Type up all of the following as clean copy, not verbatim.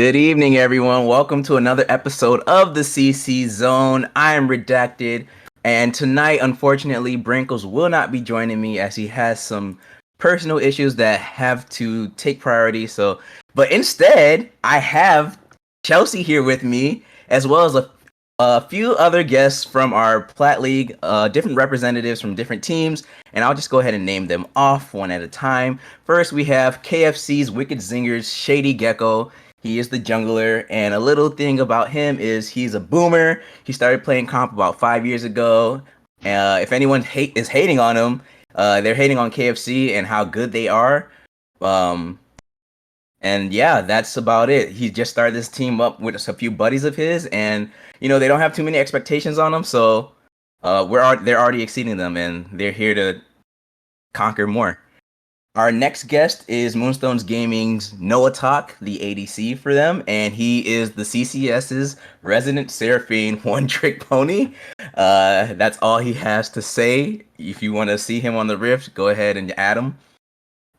Good evening, everyone. Welcome to another episode of the CC Zone. I am Redacted, and tonight, unfortunately, Brinkles will not be joining me as he has some personal issues that have to take priority. But instead, I have Chelsea here with me, as well as a few other guests from our Plat League, different representatives from different teams, and I'll just go ahead and name them off one at a time. First, we have KFC's Wicked Zingers, ShadyGecko. He is the jungler, and a little thing about him is he's a boomer. He started playing comp about 5 years ago. If anyone is hating on him, they're hating on KFC and how good they are. Um, and yeah, that's about it. He just started this team up with a few buddies of his, and they don't have too many expectations on him, so they're already exceeding them, and they're here to conquer more. Our next guest is Moonstones Gaming's Noatak, the ADC for them, and he is the CCS's resident Seraphine one-trick pony. That's all he has to say. If you want to see him on the Rift, go ahead and add him.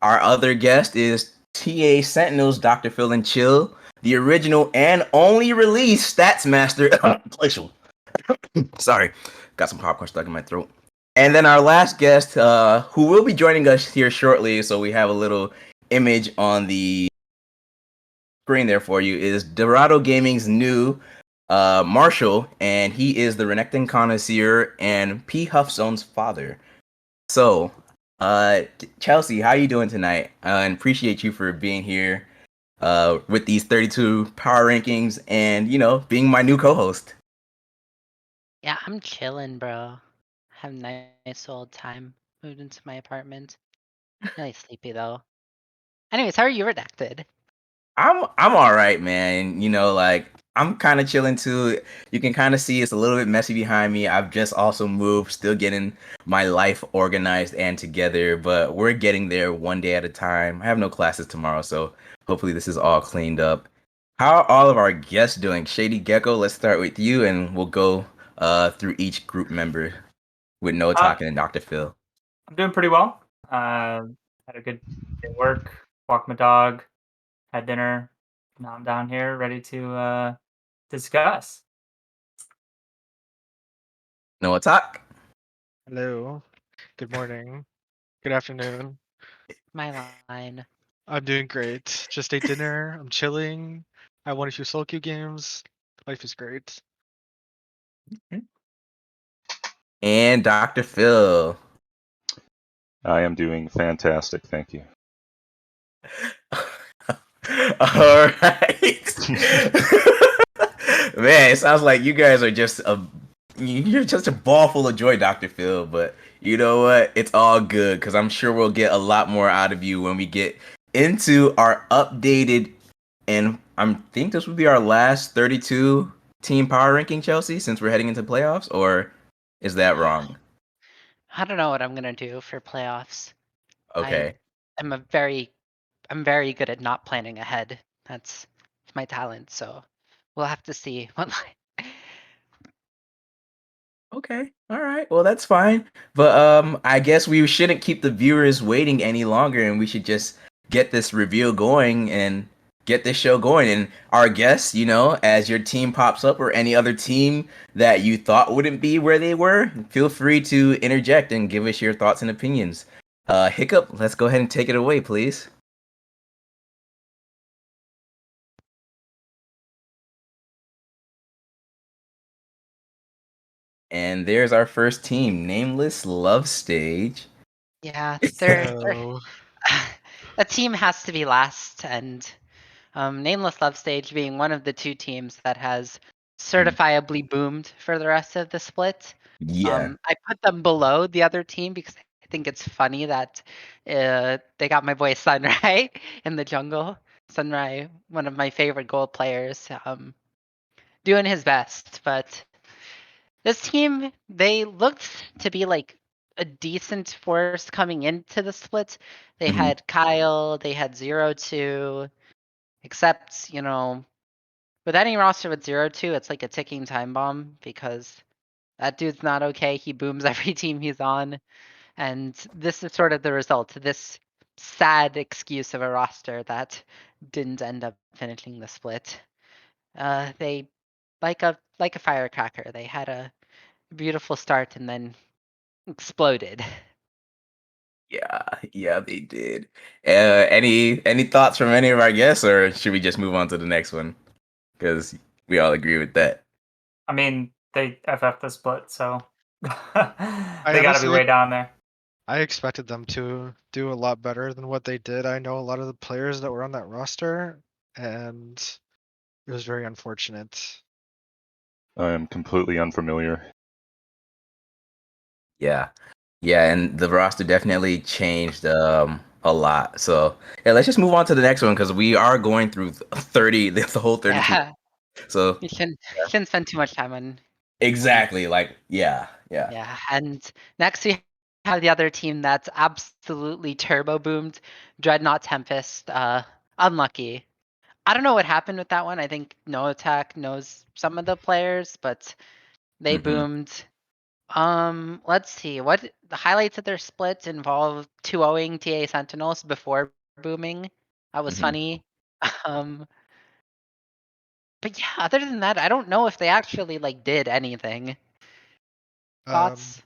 Our other guest is TA Sentinel's DrPhilandChill, the original and only released Stats Master. Glacial. Sorry, got some popcorn stuck in my throat. And then our last guest, who will be joining us here shortly, so we have a little image on the screen there for you, is Dorado Gaming's new Marshall, and he is the Renekton connoisseur and P. Huffzone's father. So, Chelsea, how are you doing tonight? And appreciate you for being here with these 32 power rankings and, being my new co-host. Yeah, I'm chilling, bro. Have a nice old time. Moved into my apartment. Really sleepy though. Anyways, how are you redacted? I'm all right, man. I'm kind of chilling too. You can kind of see it's a little bit messy behind me. I've just also moved, still getting my life organized and together, but we're getting there one day at a time. I have no classes tomorrow, so hopefully this is all cleaned up. How are all of our guests doing? ShadyGecko, let's start with you, and we'll go through each group member with Noah Uh, talking and Dr. Phil. I'm doing pretty well. Had a good day at work, walked my dog, had dinner. Now I'm down here ready to discuss. Noah talk. Hello. Good morning. Good afternoon. My line. I'm doing great. Just ate dinner. I'm chilling. I won a few solo queue games. Life is great. And Dr. Phil. I am doing fantastic, thank you. All right. Man, it sounds like you guys are you're just a ball full of joy, Dr. Phil, but you know what? It's all good because I'm sure we'll get a lot more out of you when we get into our updated, and I think this would be our last 32 team power ranking, Chelsea, since we're heading into playoffs, or is that wrong? I don't know what I'm gonna do for playoffs. Okay. I'm I'm very good at not planning ahead. That's my talent, so we'll have to see what Okay. All right. Well, that's fine. But I guess we shouldn't keep the viewers waiting any longer, and we should just get this reveal going and get this show going. And our guests, as your team pops up or any other team that you thought wouldn't be where they were, feel free to interject and give us your thoughts and opinions. Hiccup, let's go ahead and take it away, please. And there's our first team, Nameless Love Stage. Yeah, Hello. a team has to be last, and Nameless Love Stage being one of the two teams that has certifiably boomed for the rest of the split. Yeah. I put them below the other team because I think it's funny that they got my boy Sunrai in the jungle. Sunrai, one of my favorite gold players, doing his best. But this team, they looked to be like a decent force coming into the split. They Mhm. had Kyle, they had 0-2, except, with any roster with 0-2, it's like a ticking time bomb because that dude's not okay. He booms every team he's on. And this is sort of the result. This sad excuse of a roster that didn't end up finishing the split. They like a firecracker. They had a beautiful start and then exploded. Yeah, they did. Any thoughts from any of our guests, or should we just move on to the next one? Because we all agree with that. I mean, they FF the split, so they I got to be honestly, way down there. I expected them to do a lot better than what they did. I know a lot of the players that were on that roster, and it was very unfortunate. I am completely unfamiliar. Yeah, and the roster definitely changed a lot. So yeah, let's just move on to the next one because we are going through 30, the whole 32. Yeah, So you shouldn't spend too much time on. exactly, like yeah. Yeah, and next we have the other team that's absolutely turbo boomed, Dreadnought Tempest. Unlucky. I don't know what happened with that one. I think Noatak knows some of the players, but they Mhm. boomed. Let's see. What the highlights of their split involve 2-0ing TA Sentinels before booming. That was Mhm. funny. Um, but yeah, other than that, I don't know if they actually like did anything. Thoughts?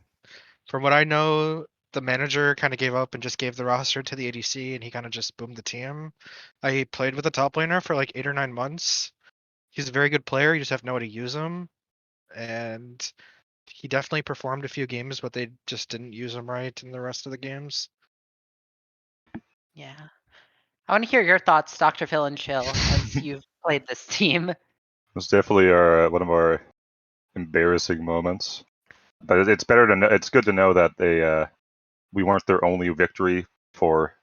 From what I know, the manager kind of gave up and just gave the roster to the ADC, and he kind of just boomed the team. I played with a top laner for like 8 or 9 months. He's a very good player. You just have to know how to use him, and he definitely performed a few games, but they just didn't use him right in the rest of the games. Yeah. I want to hear your thoughts, DrPhilandChill, as you've played this team. It was definitely our one of our embarrassing moments. But it's better to know. It's good to know that we weren't their only victory for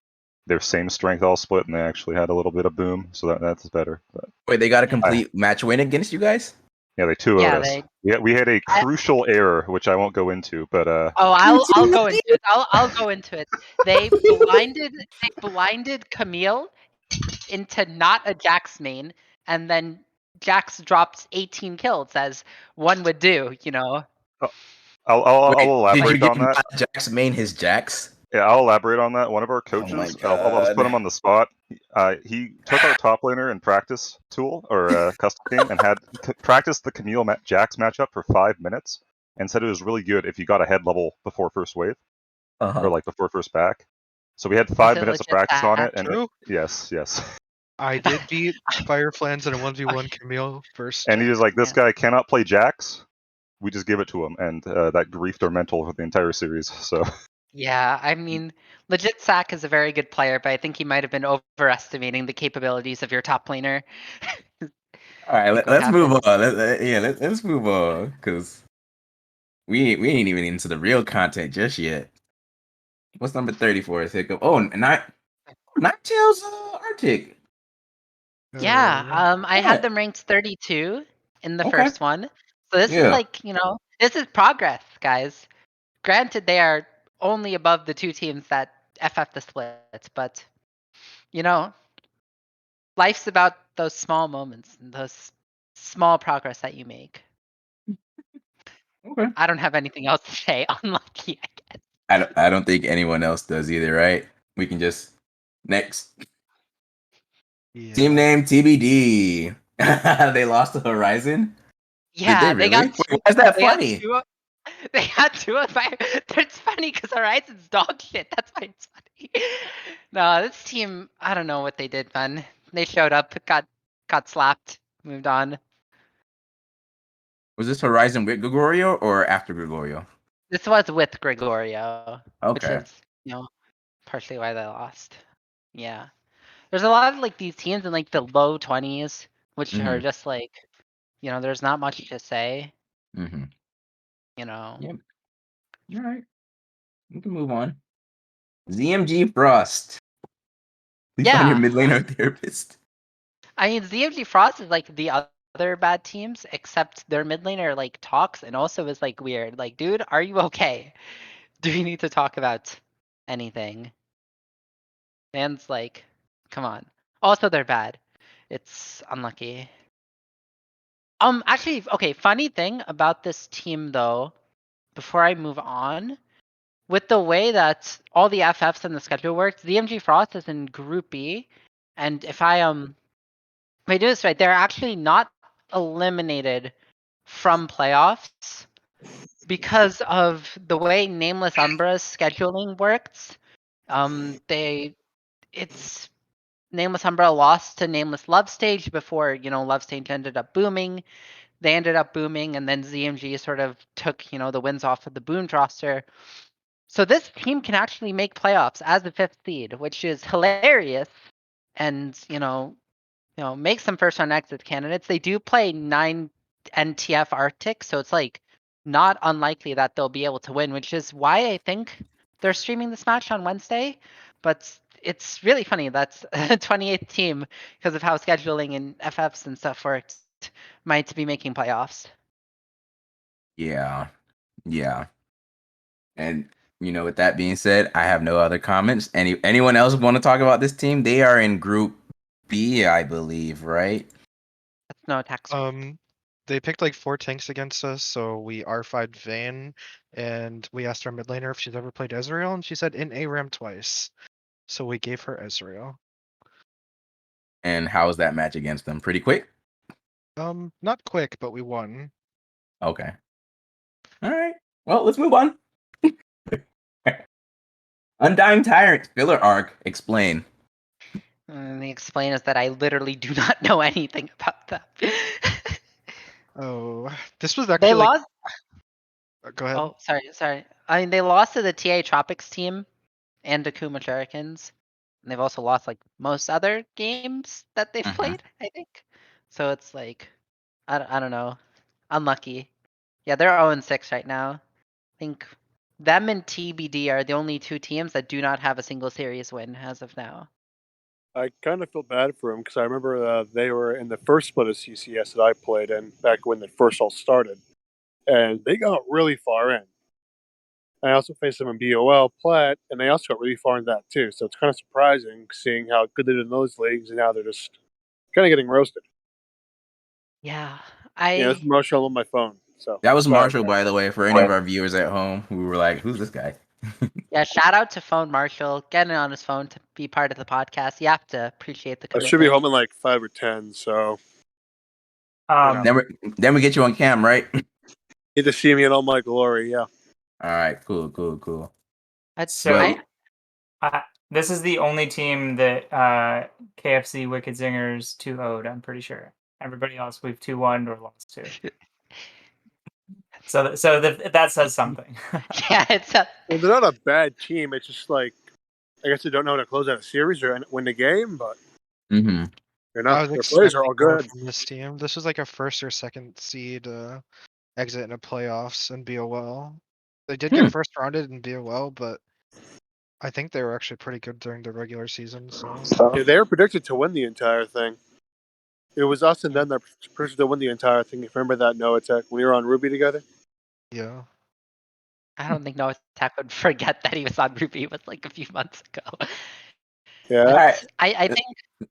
their same strength all split, and they actually had a little bit of boom. So that's better. But Wait, they got a Yeah. complete match win against you guys? yeah, they 2-0'd Yeah, us. We had a crucial error, which I won't go into. But I'll go into it. I'll go into it. They blinded Camille into not a Jax main, and then Jax dropped 18 kills as one would do, you know. I'll Wait, did you elaborate give on that. Jax main his Jax? Yeah, I'll elaborate on that. One of our Oh my coaches, I'll just put him god. on the spot. He took our top laner in practice tool or custom team and had practiced the Camille Jax matchup for 5 minutes and said it was really good if you got a head level before first wave or like before first back. So we had Was 5 it minutes of legit practice on that? it, and True. yes. I did beat Fireflans in a 1v1 Camille first. And he was like, "This Yeah. guy cannot play Jax." We just give it to him, and that griefed our mental for the entire series. So Yeah, I mean, legit Sack is a very good player, but I think he might have been overestimating the capabilities of your top laner. All right, Think what let's move happened. on. Let's move on because we ain't even into the real content just yet. What's number 34? Hiccup. Oh, Ninetales Arctic. Yeah, I had Yeah. them ranked 32 in the Okay. first one. So this is Yeah. like, this is progress, guys. Granted, they are only above the two teams that FF the splits, but you know, life's about those small moments and those small progress that you make. Okay. I don't have anything else to say. Unlucky, I guess. I don't think anyone else does either, right? We can just next Yeah. team name TBD. They lost to Horizon. Did they Yeah, they really? got Wait, two. why is that They got funny? two. They got two of my. It's funny because Horizon's dog shit. That's why it's funny. No, this team. I don't know what they did, man. They showed up, got slapped, moved on. Was this Horizon with Gregorio or after Gregorio? This was with Gregorio, which Okay. is partially why they lost. Yeah, there's a lot of like these teams in like the low 20s, which are Mm-hmm. just like, there's not much to say. Mm-hmm. You know. Yep. All right. We can move on. ZMG Frost. Please find your Yeah, mid laner therapist. I mean, ZMG Frost is like the other bad teams, except their mid laner like talks and also is like weird. Like, dude, are you okay? Do we need to talk about anything? Man's like, come on. Also, they're bad. It's unlucky. Actually, okay. Funny thing about this team though, before I move on, with the way that all the FFs in the schedule works, DMG Frost is in Group B, and if I do this right, they're actually not eliminated from playoffs because of the way Nameless Umbra's scheduling works. It's Nameless Umbra lost to Nameless Love Stage before Love Stage ended up booming. They ended up booming, and then ZMG sort of took the wins off of the Boomed roster. So this team can actually make playoffs as the 5th seed, which is hilarious, and make some first round exit candidates. They do play 9 NTF Arctic, so it's like not unlikely that they'll be able to win, which is why I think they're streaming this match on Wednesday. But it's really funny that's a 28th team, because of how scheduling and FFs and stuff works, might be making playoffs. Yeah. And with that being said, I have no other comments. Anyone else want to talk about this team? They are in Group B, I believe, right? That's Noatak. They picked like 4 tanks against us, so we R5'd Vayne, and we asked our mid laner if she's ever played Ezreal, and she said in ARAM twice. So we gave her Ezreal. And how was that match against them? Pretty quick? Not quick, but we won. Okay. All right. Well, let's move on. Undying Tyrant filler arc. Explain. And the explain is that I literally do not know anything about them. Oh, this was actually They lost. Go ahead. Oh, sorry. I mean, they lost to the TA Tropics team and the Kuma Shurikens. And they've also lost like most other games that they've played, I think. So it's like, I don't know. Unlucky. Yeah, they're 0-6 right now. I think them and TBD are the only 2 teams that do not have a single series win as of now. I kind of feel bad for them because I remember they were in the first split of CCS that I played in back when it first all started, and they got really far in. I also faced them in BOL, Plat, and they also got really far in that too. So it's kind of surprising seeing how good they did in those leagues, and now they're just kind of getting roasted. Yeah, Yeah, it's Marshall on my phone. So That was sorry, Marshall, guys. by the way, for any of our viewers at home who were like, "Who's this guy?" Yeah, shout out to Phone Marshall getting on his phone to be part of the podcast. You have to appreciate the I commitment. should be home in like 5 or 10. So Then we get you on cam, right? need to see me in all my glory. Yeah. All right, cool. So this is the only team that KFC Wicked Zingers 2-0'd, I'm pretty sure. Everybody else we've 2-1 or lost to. So that says something. Yeah, Well, they're not a bad team. It's just like I guess they don't know how to close out a series or win the game, but they're not. Their players are all good. From this team. This was like a 1st or 2nd seed exit in the playoffs in BOL. They did get first rounded in BOL, but I think they were actually pretty good during the regular season. So Yeah, they were predicted to win the entire thing. It was us and them that predicted to win the entire thing. If you remember that Noatak when we were on Ruby together. Yeah. I don't think Noatak would forget that he was on Ruby with like a few months ago. Yeah. But I think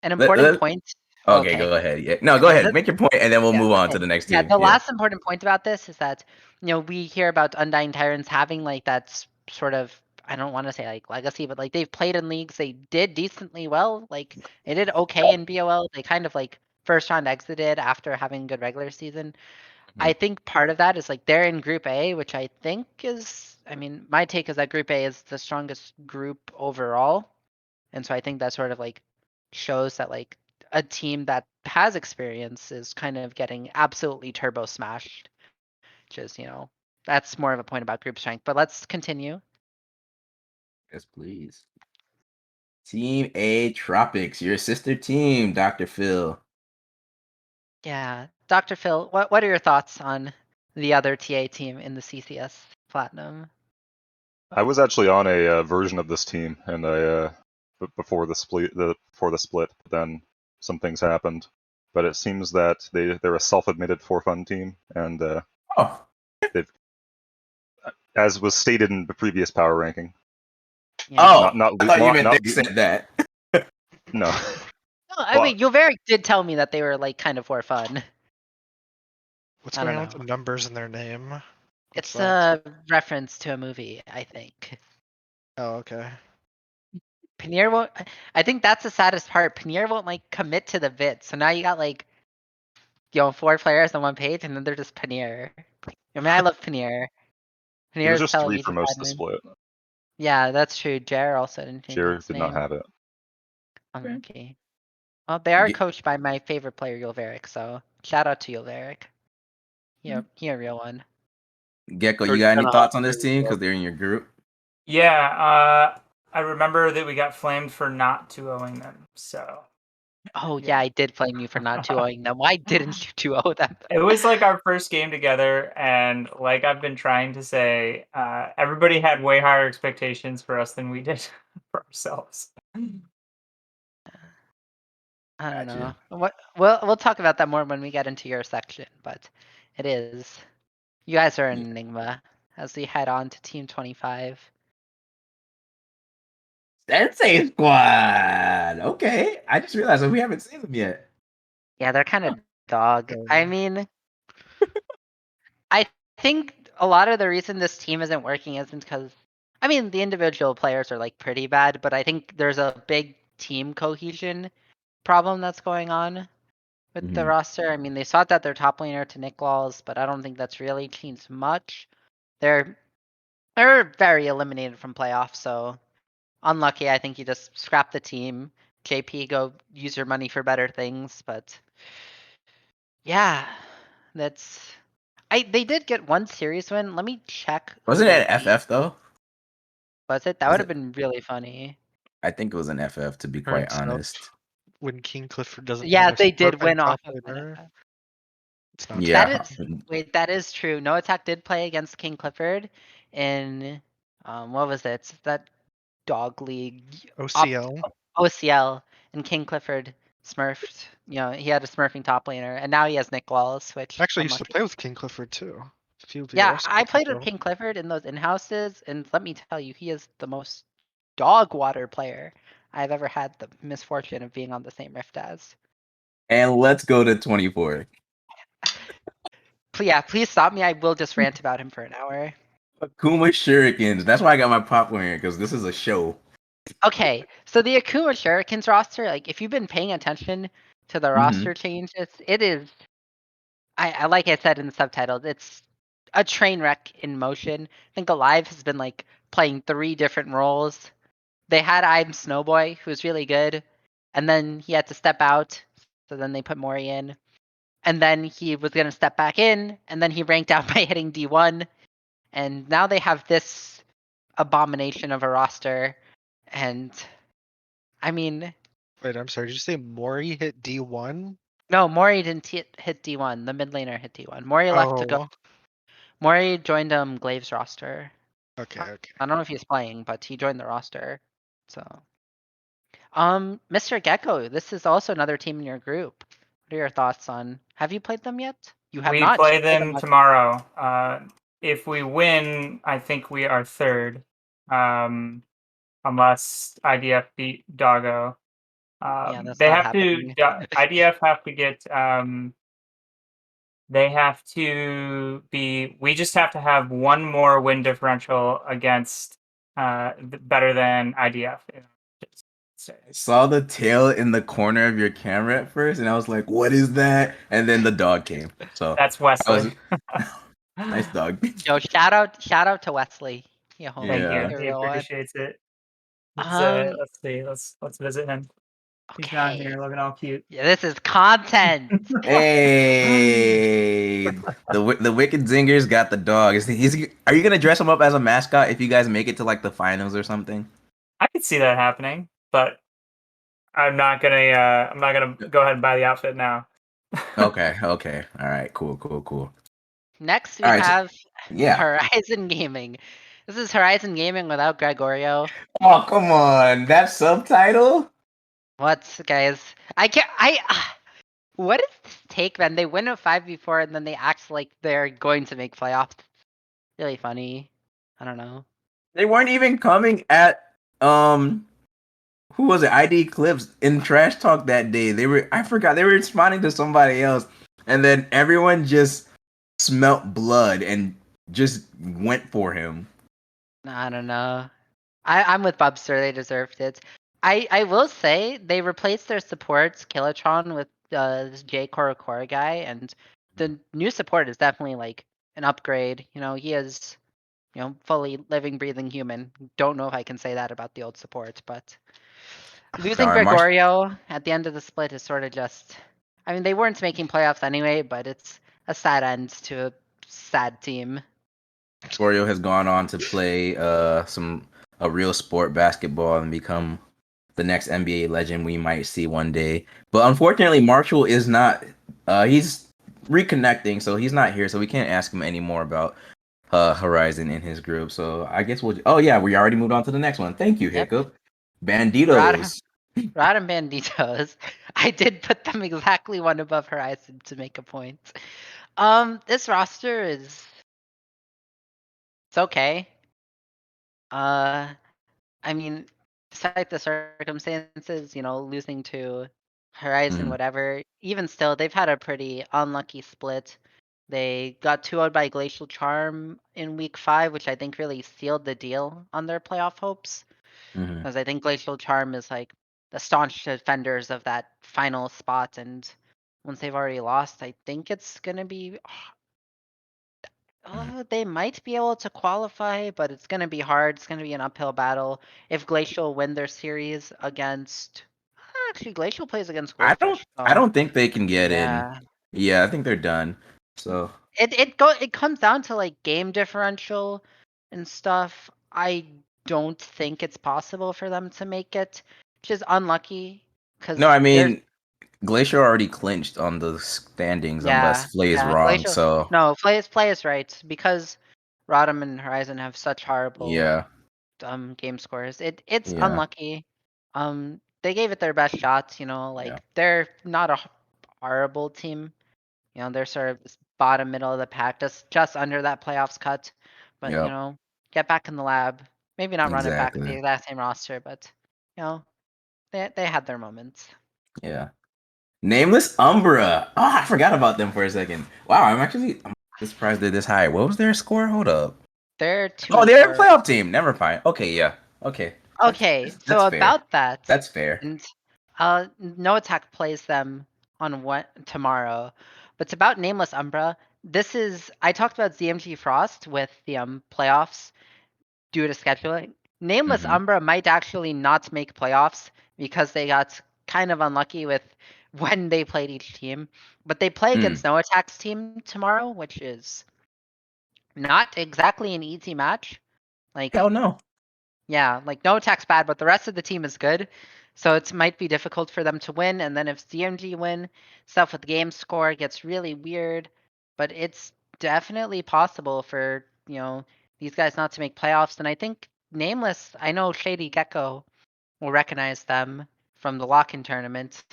an important point. Okay, go ahead. Yeah. No, go ahead. Make your point, and then we'll move on to the next team. Yeah, the last important point about this is that we hear about Undying Tyrants having like that sort of, I don't want to say like legacy, but like they've played in leagues, they did decently well. Like they did okay in BOL. They kind of like first round exited after having a good regular season. I think part of that is like they're in Group A, which I think is, I mean, my take is that Group A is the strongest group overall. And so I think that sort of like shows that like a team that has experience is kind of getting absolutely turbo smashed. Which is, that's more of a point about group strength. But let's continue. Yes, please. Team A Tropics, your sister team, Dr. Phil. Yeah, Dr. Phil, what are your thoughts on the other TA team in the CCS Platinum? I was actually on a version of this team, and before the split, then some things happened. But it seems that they're a self-admitted for fun team, and they've, as was stated in the previous power ranking. Yeah. I thought you meant they said that. No. I mean, Yoveric did tell me that they were like kind of for fun. What's going on with the numbers in their name? It's that? a reference to a movie, I think. Oh, okay. Paneer won't. I think that's the saddest part. Paneer won't like commit to the bit. So now you got like 4 players on one page, and then they're just Paneer. I mean, I love Paneer. It was Paneer's just telling 3 you for to most of the find him. split. Yeah, that's true. Jer also didn't change Jared his did not name. have it. Unlucky. Well, they are Ge- coached by my favorite player, Yulveric. So shout out to Yulveric. He a real one. Gecko, you Coach got any kinda thoughts hot on this too, team? so. Because they're in your group. Yeah, I remember that we got flamed for not 2-0ing them. So Oh yeah. yeah, I did blame you for not 2-0ing them. Why didn't you 2-0 them? It was like our first game together, and like I've been trying to say, everybody had way higher expectations for us than we did for ourselves. I don't Gotcha. know. What we'll talk about that more when we get into your section, but it is. You guys are an enigma as we head on to Team 25. Sensei Squad. Okay, I just realized that we haven't seen them yet. Yeah, they're kind of dog. I mean, I think a lot of the reason this team isn't working isn't because, I mean, the individual players are like pretty bad, but I think there's a big team cohesion problem that's going on with the Mhm. roster. I mean, they swapped out their top laner to Nick Walls, but I don't think that's really changed much. They're very eliminated from playoffs, so unlucky. I think you just scrap the team. JP, go use your money for better things, but yeah, that's. They did get one series win. Let me check who Wasn't they it beat. FF though? Was it? That Was would have it? been really funny. I think it was an FF to be quite Turns out honest. when King Clifford doesn't Yeah, have a they support did playing win off top of laner, NFF. it's not That Yeah. is that is true. Noatak did play against King Clifford in what was it? That dog league OCL. OCL, and King Clifford smurfed. He had a smurfing top laner, and now he has Nick Wallace, which Actually, I used to unlucky. play with King Clifford too. A few Yeah, VRs I played with ago. King Clifford in those in-houses, and let me tell you, he is the most dog water player I've ever had the misfortune of being on the same rift as. And let's go to 24. Yeah, please stop me. I will just rant about him for an hour. Akuma Shurikens. That's why I got my popcorn here, because this is a show. Okay, so the Akuma Shurikens roster, like if you've been paying attention to the roster changes, it is. I like I said in the subtitles, it's a train wreck in motion. I think Alive has been like playing 3 different roles. They had I'm Snowboy, who was really good, and then he had to step out, so then they put Mori in. And then he was gonna step back in, and then he ranked out by hitting D1. And now they have this abomination of a roster. And I mean, Wait, I'm sorry. Did you say Mori hit D1? no, Mori didn't hit D1. The mid laner hit D1. Mori left to go. Oh, Mori joined Glaive's roster. okay, okay. I don't know if he's playing, but he joined the roster. So, Mr. Gecko, this is also another team in your group. What are your thoughts on? Have you played them yet? You have We not. play You played them last- tomorrow. If we win, I think we are third, unless IDF beat Doggo. Yeah, that's They not have to. happening. IDF have to get. They have to be. We just have to have one more win differential against better than IDF. I saw the tail in the corner of your camera at first, and I was like, "What is that?" And then the dog came. So That's I was Wesley. nice dog. Yo, shout out to Wesley. Yeah, homie. Thank you. Yeah. You're a He real one. appreciates it. He's Um, let's see. Let's visit him. He's down okay. here looking all cute. Yeah, this is content. Hey, the Wicked Zingers got the dog. Are you gonna dress him up as a mascot if you guys make it to like the finals or something? I could see that happening, but I'm not gonna go ahead and buy the outfit now. Okay, all right, cool. Next, we All right, so, have yeah. Horizon Gaming. This is Horizon Gaming without Gregorio. Oh, come on, that subtitle. What, guys? I can't. What is this take, man? They win a 5v4 and then they act like they're going to make playoffs. Really funny. I don't know. They weren't even coming at who was it? ID Clips in Trash Talk that day. I forgot they were responding to somebody else, and then everyone just smelt blood and just went for him. I don't know. I'm with Bubster. They deserved it. I will say they replaced their supports Killatron with this J Core guy, and the new support is definitely like an upgrade. You know, he is fully living, breathing human. Don't know if I can say that about the old support, but losing Darn, Gregorio at the end of the split is sort of just. I mean, they weren't making playoffs anyway, but it's a sad end to a sad team. Scorio has gone on to play a real sport, basketball, and become the next NBA legend we might see one day. But unfortunately, Marshall is not. He's reconnecting, so he's not here. So we can't ask him any more about Horizon in his group. So I guess we'll. Oh yeah, we already moved on to the next one. Thank you, Yep. Hiccup. Banditos. Rod and Banditos. I did put them exactly one above Horizon to make a point. This roster is it's okay. I mean, despite the circumstances, losing to Horizon, Mhm. whatever, even still, they've had a pretty unlucky split. They got 2-0'd by Glacial Charm in week 5, which I think really sealed the deal on their playoff hopes. Mhm. Because I think Glacial Charm is like the staunch defenders of that final spot, and once they've already lost, I think it's gonna be. They might be able to qualify, but it's gonna be hard. It's gonna be an uphill battle. If Glacial win their series against, actually, Glacial plays against I Goldfish. don't think they can get in. Yeah. Yeah, I think they're done. So It comes down to like game differential and stuff. I don't think it's possible for them to make it, which is unlucky no, because I there's mean Glacier already clinched on the standings unless yeah, Flay is yeah, wrong. Glacial. So No, play is right because Rodham and Horizon have such horrible yeah, game scores. It's yeah, unlucky. They gave it their best shots. yeah, Like they're not a horrible team. They're sort of this bottom middle of the pack, just under that playoffs cut. But yep, get back in the lab. Maybe not run it back the exactly. exact same roster, but they had their moments. Yeah. Nameless Umbra. Oh, I forgot about them for a second. Wow, I'm surprised they're this high. What was their score? Hold up. They're Oh, they're a 2-4. playoff team. Never mind. Okay, yeah. Okay. Okay, That's so fair. about that, That's fair. and Noatak plays them on tomorrow, but it's about Nameless Umbra. I talked about ZMG Frost with the playoffs due to scheduling. Nameless Mhm. Umbra might actually not make playoffs because they got kind of unlucky with when they played each team. But they play against Noatak's team tomorrow, which is not exactly an easy match. Hell Like, no. yeah, like Noatak's bad, but the rest of the team is good. So it might be difficult for them to win. And then if ZMG win, stuff with game score gets really weird. But it's definitely possible for, these guys not to make playoffs. And I think Nameless, I know ShadyGecko will recognize them from the lock-in tournament.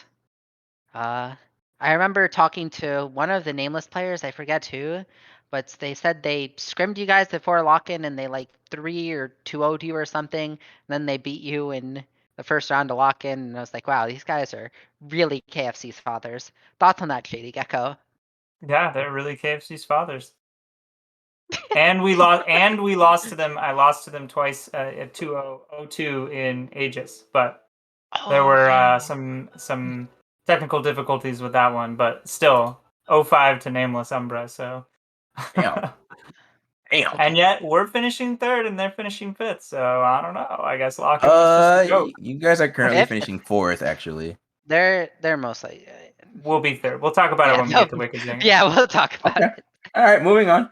I remember talking to one of the Nameless players, I forget who, but they said they scrimmed you guys before lock-in and they like 3 or 2-0'd you or something. And then they beat you in the first round to lock-in. And I was like, wow, these guys are really KFC's fathers. Thoughts on that, ShadyGecko? Yeah, they're really KFC's fathers. And we lost to them. I lost to them twice at 2-0-0-2 in Aegis, but there were yeah. some technical difficulties with that one, but still 0-5 to Nameless Umbra. So Damn. Damn. and yet we're finishing third and they're finishing fifth. So I don't know. I guess lock-in was just a joke. You guys are currently Fifth? finishing fourth, actually. They're mostly. We'll be third. We'll talk about it Yeah, when we get to Wicked Zingers. yeah, we'll talk about Okay. it. All right, moving on.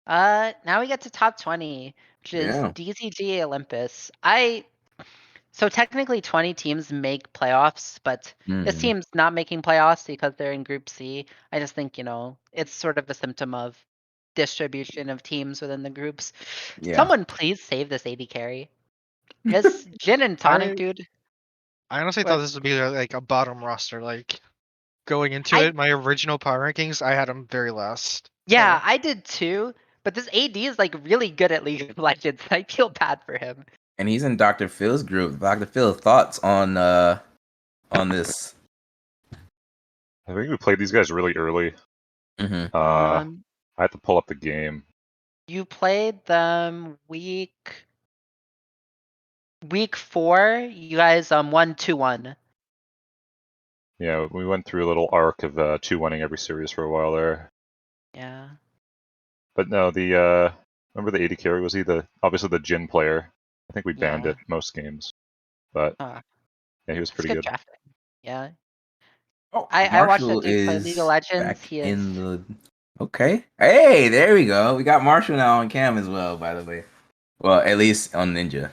Now we get to top 20, which is Yeah. DZG Olympus. So technically 20 teams make playoffs, but this Mhm. team's not making playoffs because they're in Group C. I just think, it's sort of a symptom of distribution of teams within the groups. Yeah. Someone please save this AD carry. This Gin and Tonic dude. I honestly What? thought this would be like a bottom roster. Like going into I- it, my original power rankings, I had them very last. Yeah, So, I did too. But this AD is like really good at League of Legends. I feel bad for him. And he's in Dr. Phil's group. Dr. Phil, thoughts on this? I think we played these guys really early. Mm-hmm. I had to pull up the game. You played them week 4. You guys won 2-1. Yeah, we went through a little arc of 2-1ing every series for a while there. Yeah. But no, remember the AD carry? Was he obviously the Jin player? I think we banned Yeah. it most games. But Uh, yeah, he was it's pretty good good. drafting. Yeah. Oh, I watched that Marshall dude play League of is Legends. back He is. in the. Okay. Hey, there we go. We got Marshall now on cam as well, by the way. Well, at least on Ninja.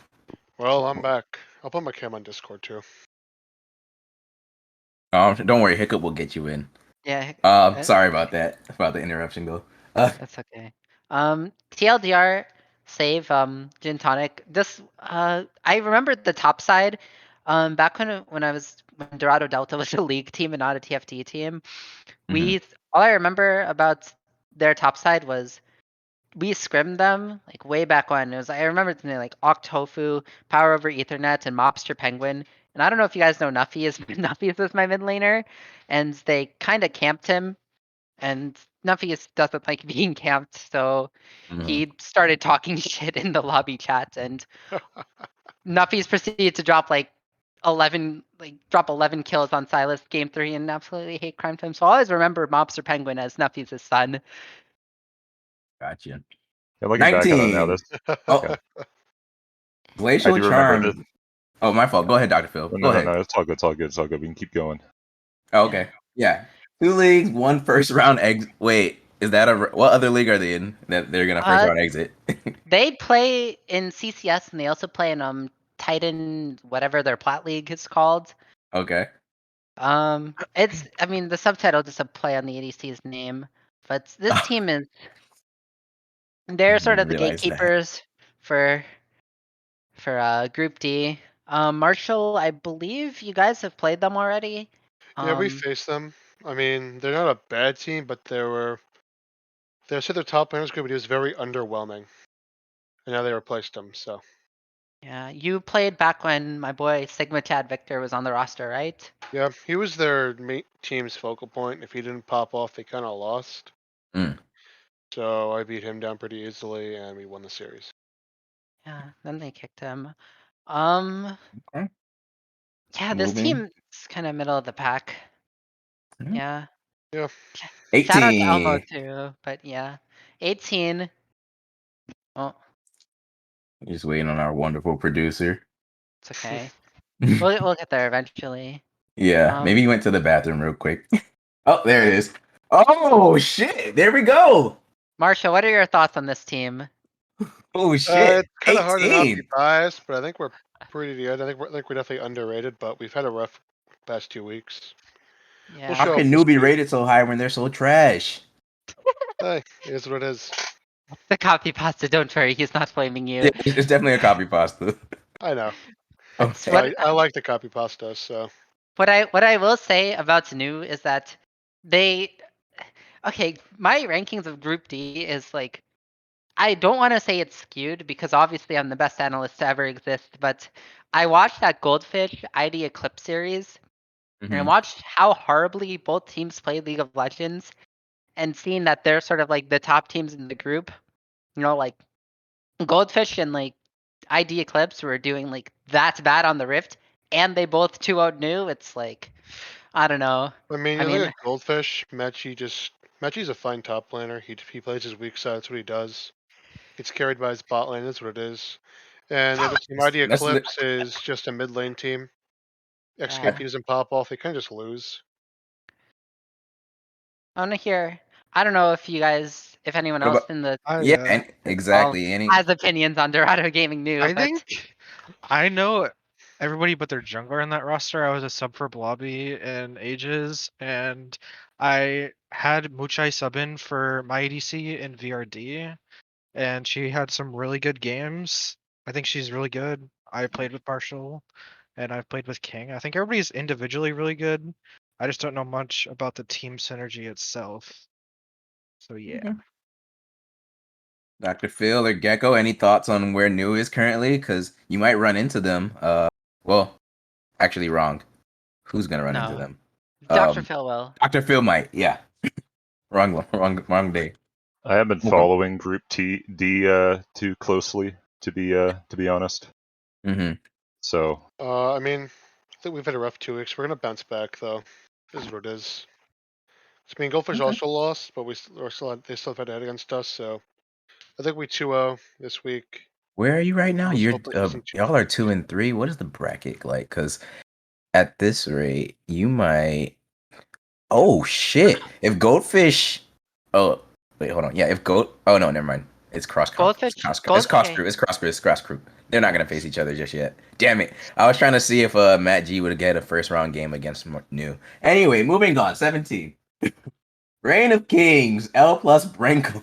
Well, I'm back. I'll put my cam on Discord too. Don't worry, Hiccup will get you in. Yeah. Sorry about that. About the interruption, go. That's okay. TLDR save gin tonic. This I remember the top side. Back when Dorado Delta was a league team and not a TFT team. All I remember about their top side was we scrimmed them like way back when. It was I remember the name like Octofu, Power over Ethernet, and Mobster Penguin. And I don't know if you guys know Nuffy is Nuffy is my mid laner, and they kind of camped him, and Nuffy doesn't like being camped, so he started talking shit in the lobby chat, and Nuffy's proceeded to drop 11 kills on Silas game 3 and absolutely hate crime to him. So I always remember Mobster Penguin as Nuffy's son. Gotcha. Yeah, looking back at it now, 19. this Oh, yeah, I Glacial do remember this. Charm. Oh, my fault. Go ahead, Dr. Phil. Go ahead. No, it's all good. It's all good. It's all good. We can keep going. Oh, okay. Yeah. 2 leagues, 1 first round exit. Wait, is that what other league are they in that they're gonna first round exit? They play in CCS and they also play in Titan, whatever their Plat League is called. Okay. It's I mean the subtitle just a play on the ADC's name, but this team is they're sort of the Realize that. gatekeepers for Group D. Marshall, I believe you guys have played them already. Yeah, we faced them. I mean, they're not a bad team, but their top laners group, but it was very underwhelming. And now they replaced them, so. Yeah, you played back when my boy Sigma Chad Victor was on the roster, right? Yeah, he was their team's focal point. If he didn't pop off, they kind of lost. So I beat him down pretty easily, and we won the series. Yeah, then they kicked him. Okay. Yeah, this team is kind of middle of the pack. Yeah. Yeah. 18. Shout out to Elmo too, but yeah, 18. Oh, Just waiting on our wonderful producer. it's okay. we'll get there eventually. Yeah, maybe he went to the bathroom real quick. Oh, there it is. Oh shit! There we go. Marsha, what are your thoughts on this team? Oh shit! It's kind of hard to not be 18. biased, but I think we're pretty good. I think we're definitely underrated, but we've had a rough past 2 weeks. Yeah. We'll How show can up this newbie week. rated so high when they're so trash? Hey, it is what it is. The copy pasta, don't worry, he's not blaming you. Yeah, it's definitely a copy pasta. I know. Okay. I like the copy pasta, so. What I will say about New is that my rankings of Group D is like I don't want to say it's skewed because obviously I'm the best analyst to ever exist, but I watched that Goldfish ID Eclipse series and I watched how horribly both teams played League of Legends and seeing that they're sort of like the top teams in the group, like Goldfish and like ID Eclipse were doing like that bad on the Rift and they both 2-0 New. It's like, I don't know. I mean, you look at Goldfish, Mechie's a fine top laner. He plays his weak side, that's what he does. Gets carried by his bot lane, that's what it is. And the other team, ID Eclipse, is just a mid lane team. XKP doesn't pop off, they kind of just lose. I want to hear. I don't know if anyone else in the exactly. has opinions on Dorado Gaming New. I think I know everybody but their jungler in that roster. I was a sub for Blobby in ages, and I had Muchai sub in for my ADC in VRD, and she had some really good games. I think she's really good. I played with Marshall, and I've played with King. I think everybody's individually really good. I just don't know much about the team synergy itself. So yeah. Dr. Phil or Gecko, any thoughts on where New is currently? Because you might run into them. Well, actually, wrong. Who's gonna run into them? Dr. Phil will. Dr. Phil might. Yeah. wrong day. I haven't been Okay. following Group D too closely, to be honest. Mm-hmm. So I mean, I think we've had a rough 2 weeks. We're gonna bounce back though. This is what it is. I mean, Goldfish Okay. also lost, but they still had a head against us. So I think we 2-0 this week. Where are you right now? Let's You're hope it doesn't y'all are 2 and 3. What is the bracket like? Because at this rate, you might. Oh shit! If Goldfish, oh wait, hold on. Yeah, if Gold. Oh no, never mind. It's cross. Goldfish, It's cross crew. It's cross crew. They're not gonna face each other just yet. Damn it! I was trying to see if Matt G would get a first round game against New. Anyway, moving on. 17. Reign of Kings. L plus Branko.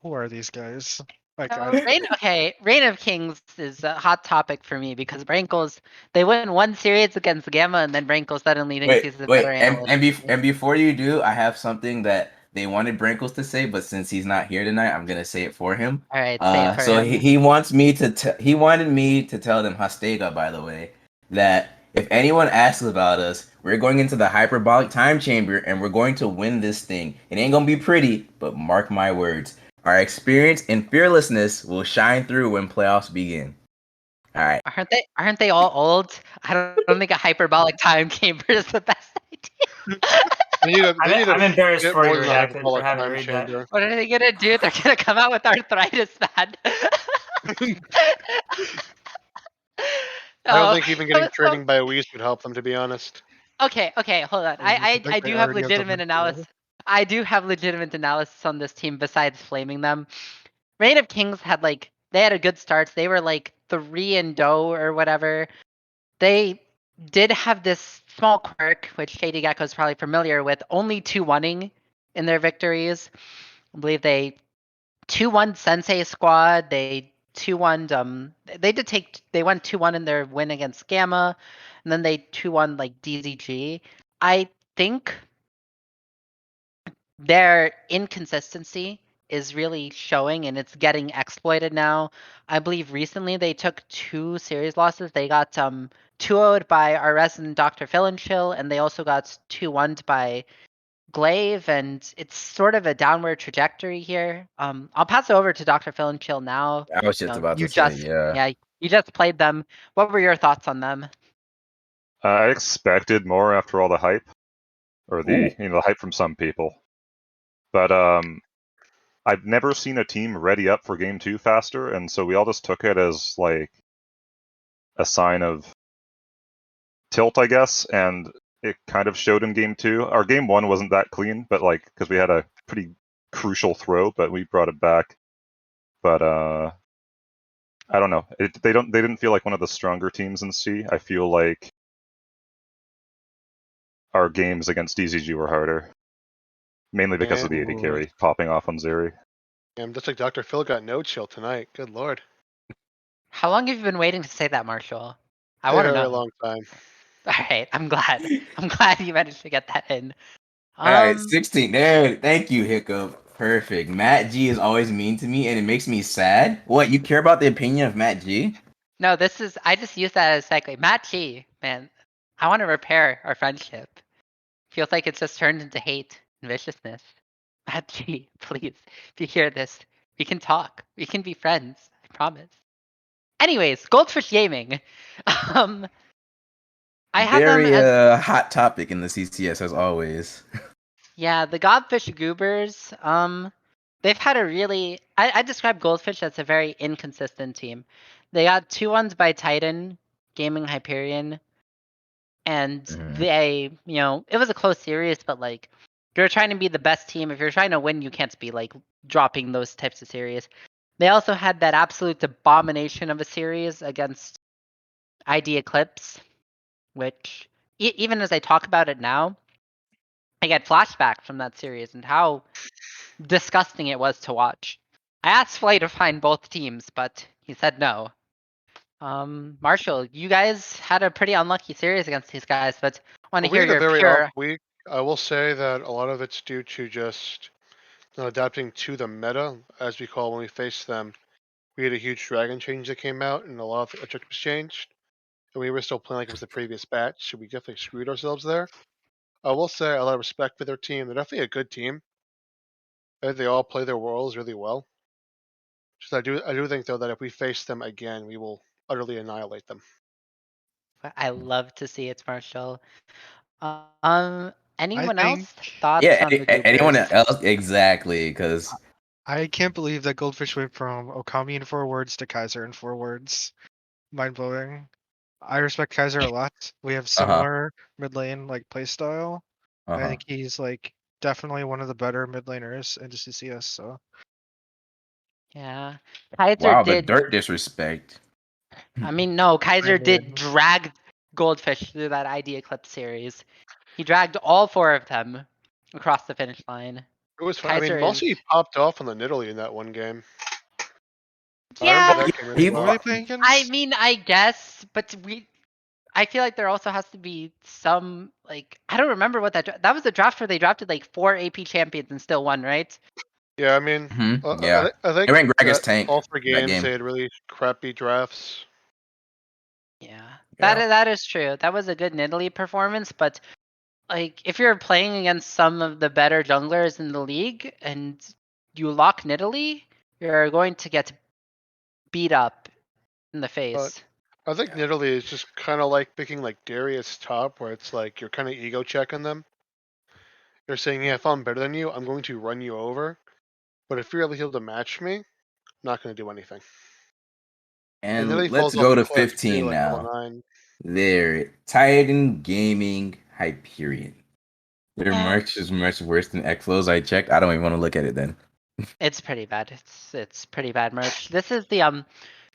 Who are these guys? Like, Reign of Kings is a hot topic for me because Brankles, they win one series against Gamma and then Brankle suddenly thinks he's a better analyst. And before you do, I have something that they wanted Brankles to say, but since he's not here tonight, I'm gonna say it for him. All right, say it for So him. he wants me to he wanted me to tell them, Hastega, by the way, that if anyone asks about us, we're going into the hyperbolic time chamber and we're going to win this thing. It ain't gonna be pretty, but mark my words, our experience and fearlessness will shine through when playoffs begin. All right. Aren't they all old? I don't think a hyperbolic time chamber is the best idea. I'm embarrassed get for you, more than a Redacted, for hyperbolic having to time read that. chamber. What are they gonna do? They're gonna come out with arthritis, man. I don't Oh, think even getting so- trading by a Wheeze would help them, to be honest. Okay, hold on. I do have legitimate analysis. I do have legitimate analysis on this team besides flaming them. Reign of Kings had they had a good start. They were 3-0 or whatever. They did have this small quirk, which ShadyGecko is probably familiar with, only 2-1ing in their victories. I believe they 2-1 Sensei Squad. They 2-1 they went 2-1 in their win against Gamma, and then they 2-1 DZG. I think their inconsistency is really showing and it's getting exploited now. I believe recently they took 2 series losses. They got 2-0'd by our resident DrPhilandChill, and they also got 2-1'd by Glaive, and it's sort of a downward trajectory here. I'll pass it over to DrPhilandChill now. I was just about You to say, just yeah. you just played them. What were your thoughts on them? I expected more after all the hype, or Ooh. the hype from some people. But I've never seen a team ready up for Game 2 faster, and so we all just took it as like a sign of tilt, I guess, and it kind of showed in Game 2. Our Game 1 wasn't that clean, but because we had a pretty crucial throw, but we brought it back. But I don't know. They didn't feel like one of the stronger teams in C. I feel like our games against DZG were harder, mainly because of the AD carry popping off on Zeri. And just like Dr. Phil got no chill tonight. Good lord. How long have you been waiting to say that, Marshall? I A want to very know. long time. All right, I'm glad. I'm glad you managed to get that in. All right, 16. There, thank you, Hiccup. Perfect. Matt G is always mean to me, and it makes me sad. What, you care about the opinion of Matt G? No, I just use that as a segue. Matt G, man, I want to repair our friendship. Feels like it's just turned into hate and viciousness. Matt G, please, if you hear this, we can talk. We can be friends. I promise. Anyways, Goldfish Gaming. I have them Very as hot topic in the CCS as always. yeah, the Godfish Goobers. They've had a really I describe Goldfish as a very inconsistent team. They got 2-1s by Titan, Gaming Hyperion, and they, it was a close series, but if you're trying to be the best team, if you're trying to win, you can't be dropping those types of series. They also had that absolute abomination of a series against ID Eclipse, which even as I talk about it now, I get flashbacks from that series and how disgusting it was to watch. I asked Flay to find both teams, but he said no. Marshall, you guys had a pretty unlucky series against these guys, but I want to We hear had a your very pure. off week. I will say that a lot of it's due to just adapting to the meta, as we call when we face them. We had a huge dragon change that came out, and a lot of objectives changed. And we were still playing like it was the previous batch, so we definitely screwed ourselves there. I will say a lot of respect for their team. They're definitely a good team. I think they all play their roles really well. Just I do think though that if we face them again, we will utterly annihilate them. I love to see it, Marshall. Anyone else think- thoughts Yeah, on the anyone Goobers? else? Exactly, because I can't believe that Goldfish went from Okami in 4 words to Kaiser in 4 words. Mind blowing. I respect Kaiser a lot. We have similar mid lane like play style. I think he's like definitely one of the better mid laners into CCS. So Yeah, Kaiser wow, the did. dirt disrespect. I mean, no, Kaiser did mean- drag Goldfish through that ID Eclipse series. He dragged all 4 of them across the finish line. It was fun. I Kaiser mean, is. mostly he popped off on the Nidalee in that one game. I Yeah, remember that game really what were well. they playing against? I mean, I guess, but I feel like there also has to be some like I don't remember what that was a draft where they drafted like 4 AP champions and still won, right? Yeah, I mean, Yeah, I think they ran Gragas that tank all 3 that games game. they had really crappy drafts. Yeah, Yeah. that is true. That was a good Nidalee performance, but like if you're playing against some of the better junglers in the league and you lock Nidalee, you're going to get beat up in the face. I think Nidalee is just kind of like picking like Darius top, where it's like you're kind of ego checking them. You're saying, yeah, if I'm better than you, I'm going to run you over. But if you're able to match me, I'm not going to do anything. And And Nidalee let's falls off go a to cliff too, 15 like level now. 9. There, Titan Gaming Hyperion. Their merch is much worse than Exlo's. I checked. I don't even want to look at it then. It's pretty bad. It's pretty bad merch. This is the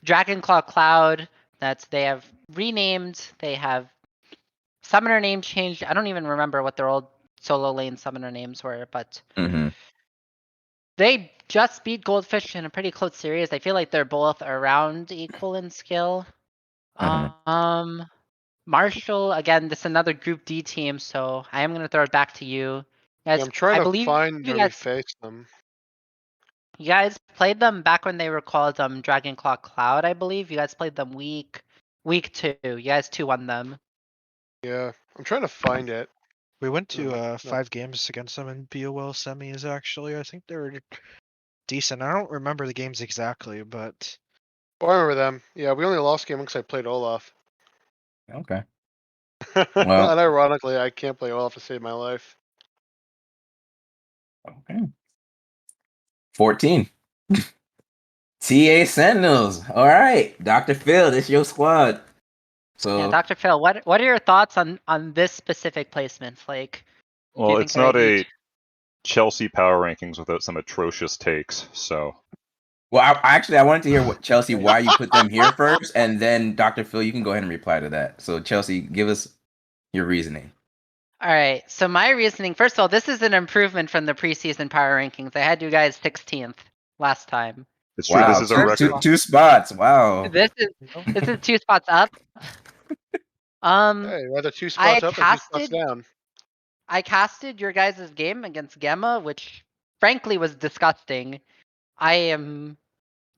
Dragonclaw Cloud that they have renamed. They have summoner name changed. I don't even remember what their old solo lane summoner names were, but they just beat Goldfish in a pretty close series. I feel like they're both around equal in skill. Marshall, again, this is another Group D team, so I am gonna throw it back to you. Guys, Yeah, I'm trying I to believe find you where we guys face them. You guys played them back when they were called Dragonclaw Cloud, I believe. You guys played them week 2. You guys 2-1 them. Yeah, I'm trying to find it. We went No, to no. 5 games against them in BOL semis. Actually, I think they were decent. I don't remember the games exactly, but Oh, I remember them. Yeah, we only lost game because I played Olaf. Okay. And Well, ironically, I can't play Olaf to save my life. okay. 14. TA Sentinels. All right, Dr. Phil, this your squad. So Yeah, Dr. Phil, what are your thoughts on this specific placement? Like, do you Well, think it's they're not a a Chelsea power rankings without some atrocious takes. So well, I wanted to hear what Chelsea, why you put them here first, and then Dr. Phil, you can go ahead and reply to that. So Chelsea, give us your reasoning. All right. So my reasoning, first of all, this is an improvement from the preseason power rankings. I had you guys 16th last time. it's true. This is a record. Two spots. Wow. This is 2 spots up. Hey, rather 2 spots up and 2 spots down. I casted your guys' game against Gemma, which frankly was disgusting.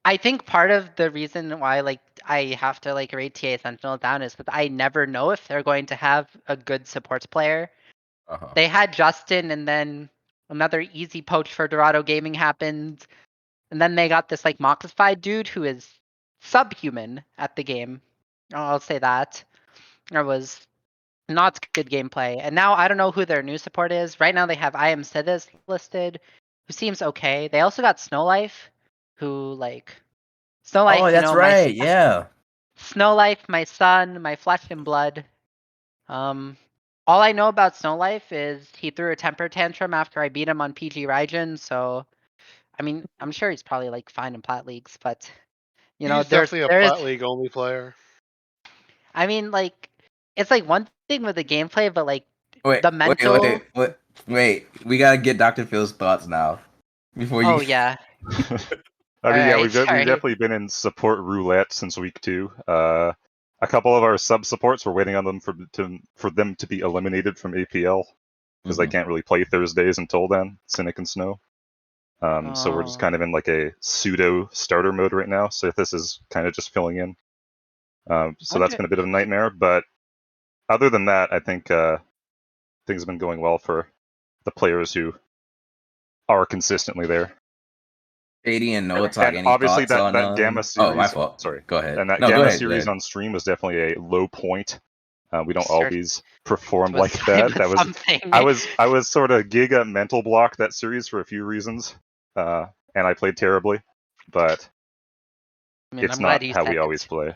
I think part of the reason why like I have to like rate TA Sentinel down is that I never know if they're going to have a good supports player. They had Justin, and then another easy poach for Dorado Gaming happened, and then they got this like Moxified dude who is subhuman at the game. I'll say that. It was not good gameplay. And now I don't know who their new support is. Right now they have I Am Siddhis listed, who seems okay. They also got Snow Life, who like Snow Life, Oh, you that's know, right. Yeah. Snow Life, my son, my flesh and blood. All I know about Snow Life is he threw a temper tantrum after I beat him on PG Raijin, so I mean, I'm sure he's probably like fine in plat leagues, but you know, He's definitely a there's Plat League only player. I mean, like it's like one thing with the gameplay, but like Wait, the mental. wait. We gotta get Dr. Phil's thoughts now before you. Oh yeah. I mean, yeah, Alright, we've sorry. definitely been in support roulette since week 2. A couple of our sub supports were waiting on them for them to be eliminated from APL because they can't really play Thursdays until then. Cynic and Snow. So we're just kind of in like a pseudo starter mode right now. So this is kind of just filling in. So that's been a bit of a nightmare. But other than that, I think things have been going well for the players who are consistently there. Shady and Noatak, And any obviously thoughts on that Gamma Oh, my series. fault. Sorry. Go ahead. And that No, go Gamma ahead. Go series ahead. on stream was definitely a low point. We don't Sure. always perform Was like that. That was something. I was sort of giga mental blocked that series for a few reasons, and I played terribly, but I mean, it's I'm glad not you how said we it. always play.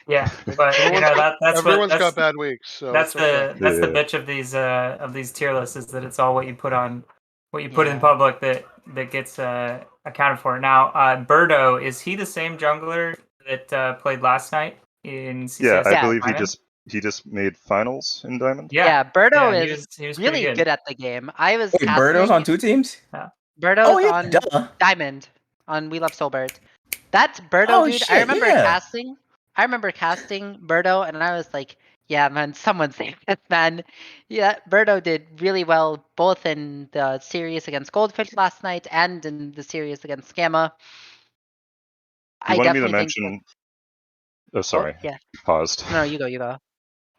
Yeah, but you know that's Everyone's what got bad weeks, so that's it's okay. the Yeah. bitch of these tier lists is that it's all what you put on what you put in Yeah. public that gets accounted for. Now, Birdo, is he the same jungler that played last night in CCS? Yeah, I Yeah. believe Diamond? he just made finals in Diamond. Yeah, Birdo he is was really pretty good at the game. I was Wait, Birdo's casting on 2 teams? Birdo's Oh, yeah, on duh. Diamond on We Love Soulbird. That's Birdo, Oh, dude. shit, yeah. I remember casting Birdo, and I was like, yeah, man, someone save this man. Yeah, Birdo did really well both in the series against Goldfish last night and in the series against Gamma. You I wanted me to definitely think. mention. Oh, Oh, sorry, yeah. paused. No, you go.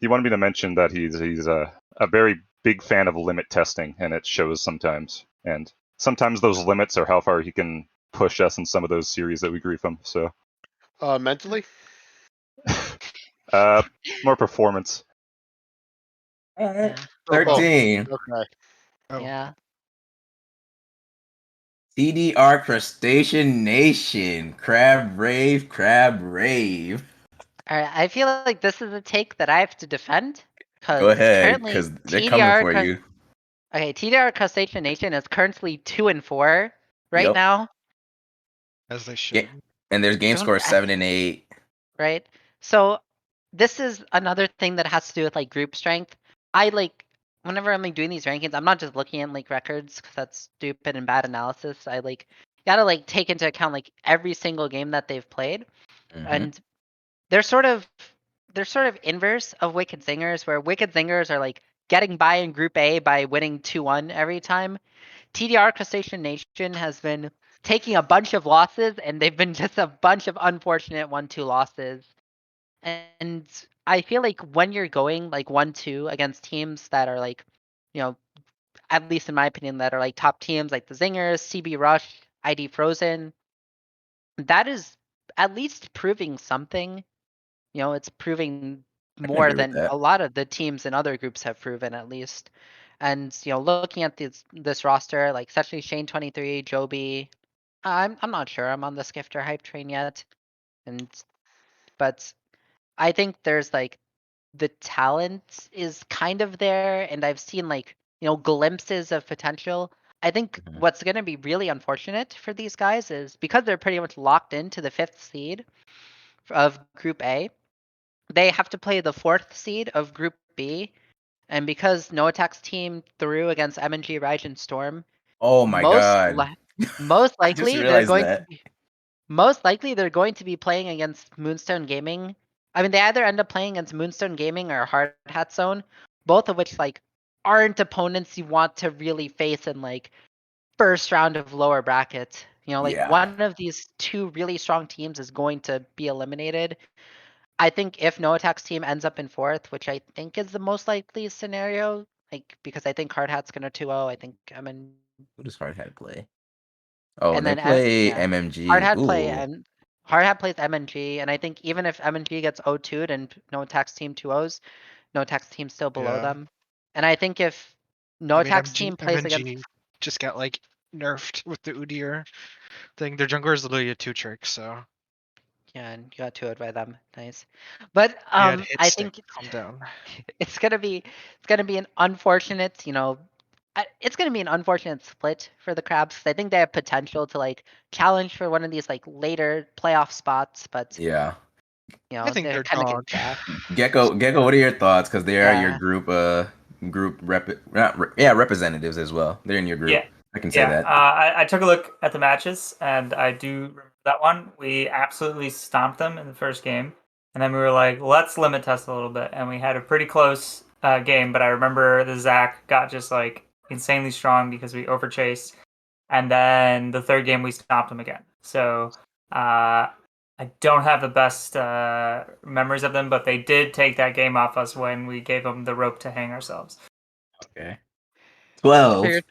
He wanted me to mention that he's a very big fan of limit testing, and it shows sometimes. And sometimes those limits are how far he can push us in some of those series that we grief him. So, Mentally? more performance. All right. Yeah. 13. Okay. Oh, Yeah. CDR Crustacean Nation. Crab Rave, Crab Rave. All right. I feel like this is a take that I have to defend because Go ahead, currently because they're coming TDR. for you. Okay, TDR Crustacean Nation is currently 2-4 right Yep. now. as they should. And there's game Don't score I- 7 and 8. Right. So this is another thing that has to do with like group strength. I like whenever I'm like doing these rankings, I'm not just looking at like records because that's stupid and bad analysis. I like gotta like take into account like every single game that they've played, Mhm. and they're sort of inverse of Wicked Zingers, where Wicked Zingers are like getting by in Group A by winning 2-1 every time. TDR Crustacean Nation has been taking a bunch of losses, and they've been just a bunch of unfortunate 1-2 losses. And I feel like when you're going like 1-2 against teams that are like, you know, at least in my opinion, that are like top teams like the Zingers, CB Rush, ID Frozen, that is at least proving something. You know, it's proving I can more agree with than that. a lot of the teams in other groups have proven at least. And you know, looking at this roster, like especially Shane 23, Joby, I'm not sure I'm on the Skifter hype train yet. But I think there's like the talent is kind of there, and I've seen like, you know, glimpses of potential. I think Mhm. what's going to be really unfortunate for these guys is because they're pretty much locked into the 5th seed of Group A, they have to play the 4th seed of Group B, and because Noatak's team threw against MNG, Rage, and Storm, Oh my most god. most I just likely realized that. they're going to be playing against Moonstone Gaming. I mean, they either end up playing against Moonstone Gaming or Hard Hat Zone, both of which like aren't opponents you want to really face in like first round of lower bracket. You know, like Yeah. one of these two really strong teams is going to be eliminated. I think if Noatak's team ends up in 4th, which I think is the most likely scenario, like because I think Hard Hat's gonna 2-0. I think Who does Hard Hat play? Oh, and they then play yeah. Hard MMG. Hat play Ooh. and Hard Hat plays MNG, and I think even if MNG gets 0-2'd and Noatak's team 2-0s, Noatak's team still below Yeah. them. And I think if I mean, Noatak's team plays against MNG just got like nerfed with the Udyr thing. Their jungler is literally a 2 trick, so yeah, and you got 2-0'd by them, nice. But he had hit I stick. think Calm down. it's gonna be an unfortunate, you know, it's gonna be an unfortunate split for the Crabs. 'Cause I think they have potential to like challenge for one of these like later playoff spots, but Yeah. you I know think they're they're kind of dog. getting draft. Gecko, what are your thoughts? Because they are your Yeah. group representatives as well. They're in your group. Yeah. I can say Yeah, that. I took a look at the matches, and I do remember that one. We absolutely stomped them in the first game, and then we were like, let's limit test a little bit, and we had a pretty close game. But I remember the Zach got just like insanely strong because we overchased, and then the third game we stomped them again. So I don't have the best memories of them, but they did take that game off us when we gave them the rope to hang ourselves. Okay. So 12. you're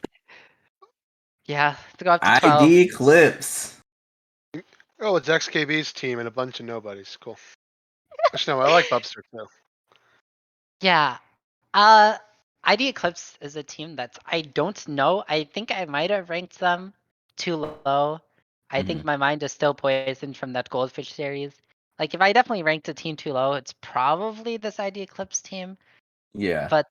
Yeah, to go up to 12. ID Clips. Oh, it's XKB's team and a bunch of nobodies. Cool. Actually, no, I like Bubster too. Yeah. ID Eclipse is a team that I don't know. I think I might have ranked them too low. I think my mind is still poisoned from that Goldfish series. Like, if I definitely ranked a team too low, it's probably this ID Eclipse team. Yeah. But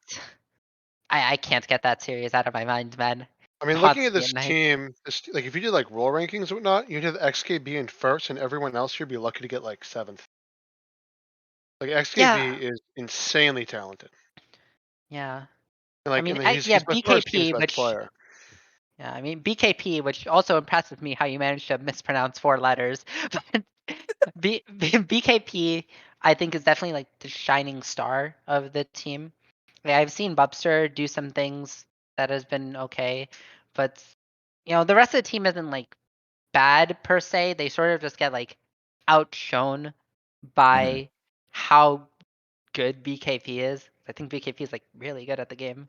I can't get that series out of my mind, man. I mean, It looking haunts at me this at night. team, like if you did like role rankings and whatnot, you'd have XKB in first, and everyone else here would be lucky to get like 7th. Like XKB Yeah. is insanely talented. Yeah. And like, mean, he's yeah, by far his team's BKP, best which player. yeah, I mean BKP, which also impresses me how you managed to mispronounce 4 letters. But BKP, I think, is definitely like the shining star of the team. Yeah, I've seen Bubster do some things that has been okay, but the rest of the team isn't like bad per se. They sort of just get like outshone by how good BKP is. I think BKP is like really good at the game.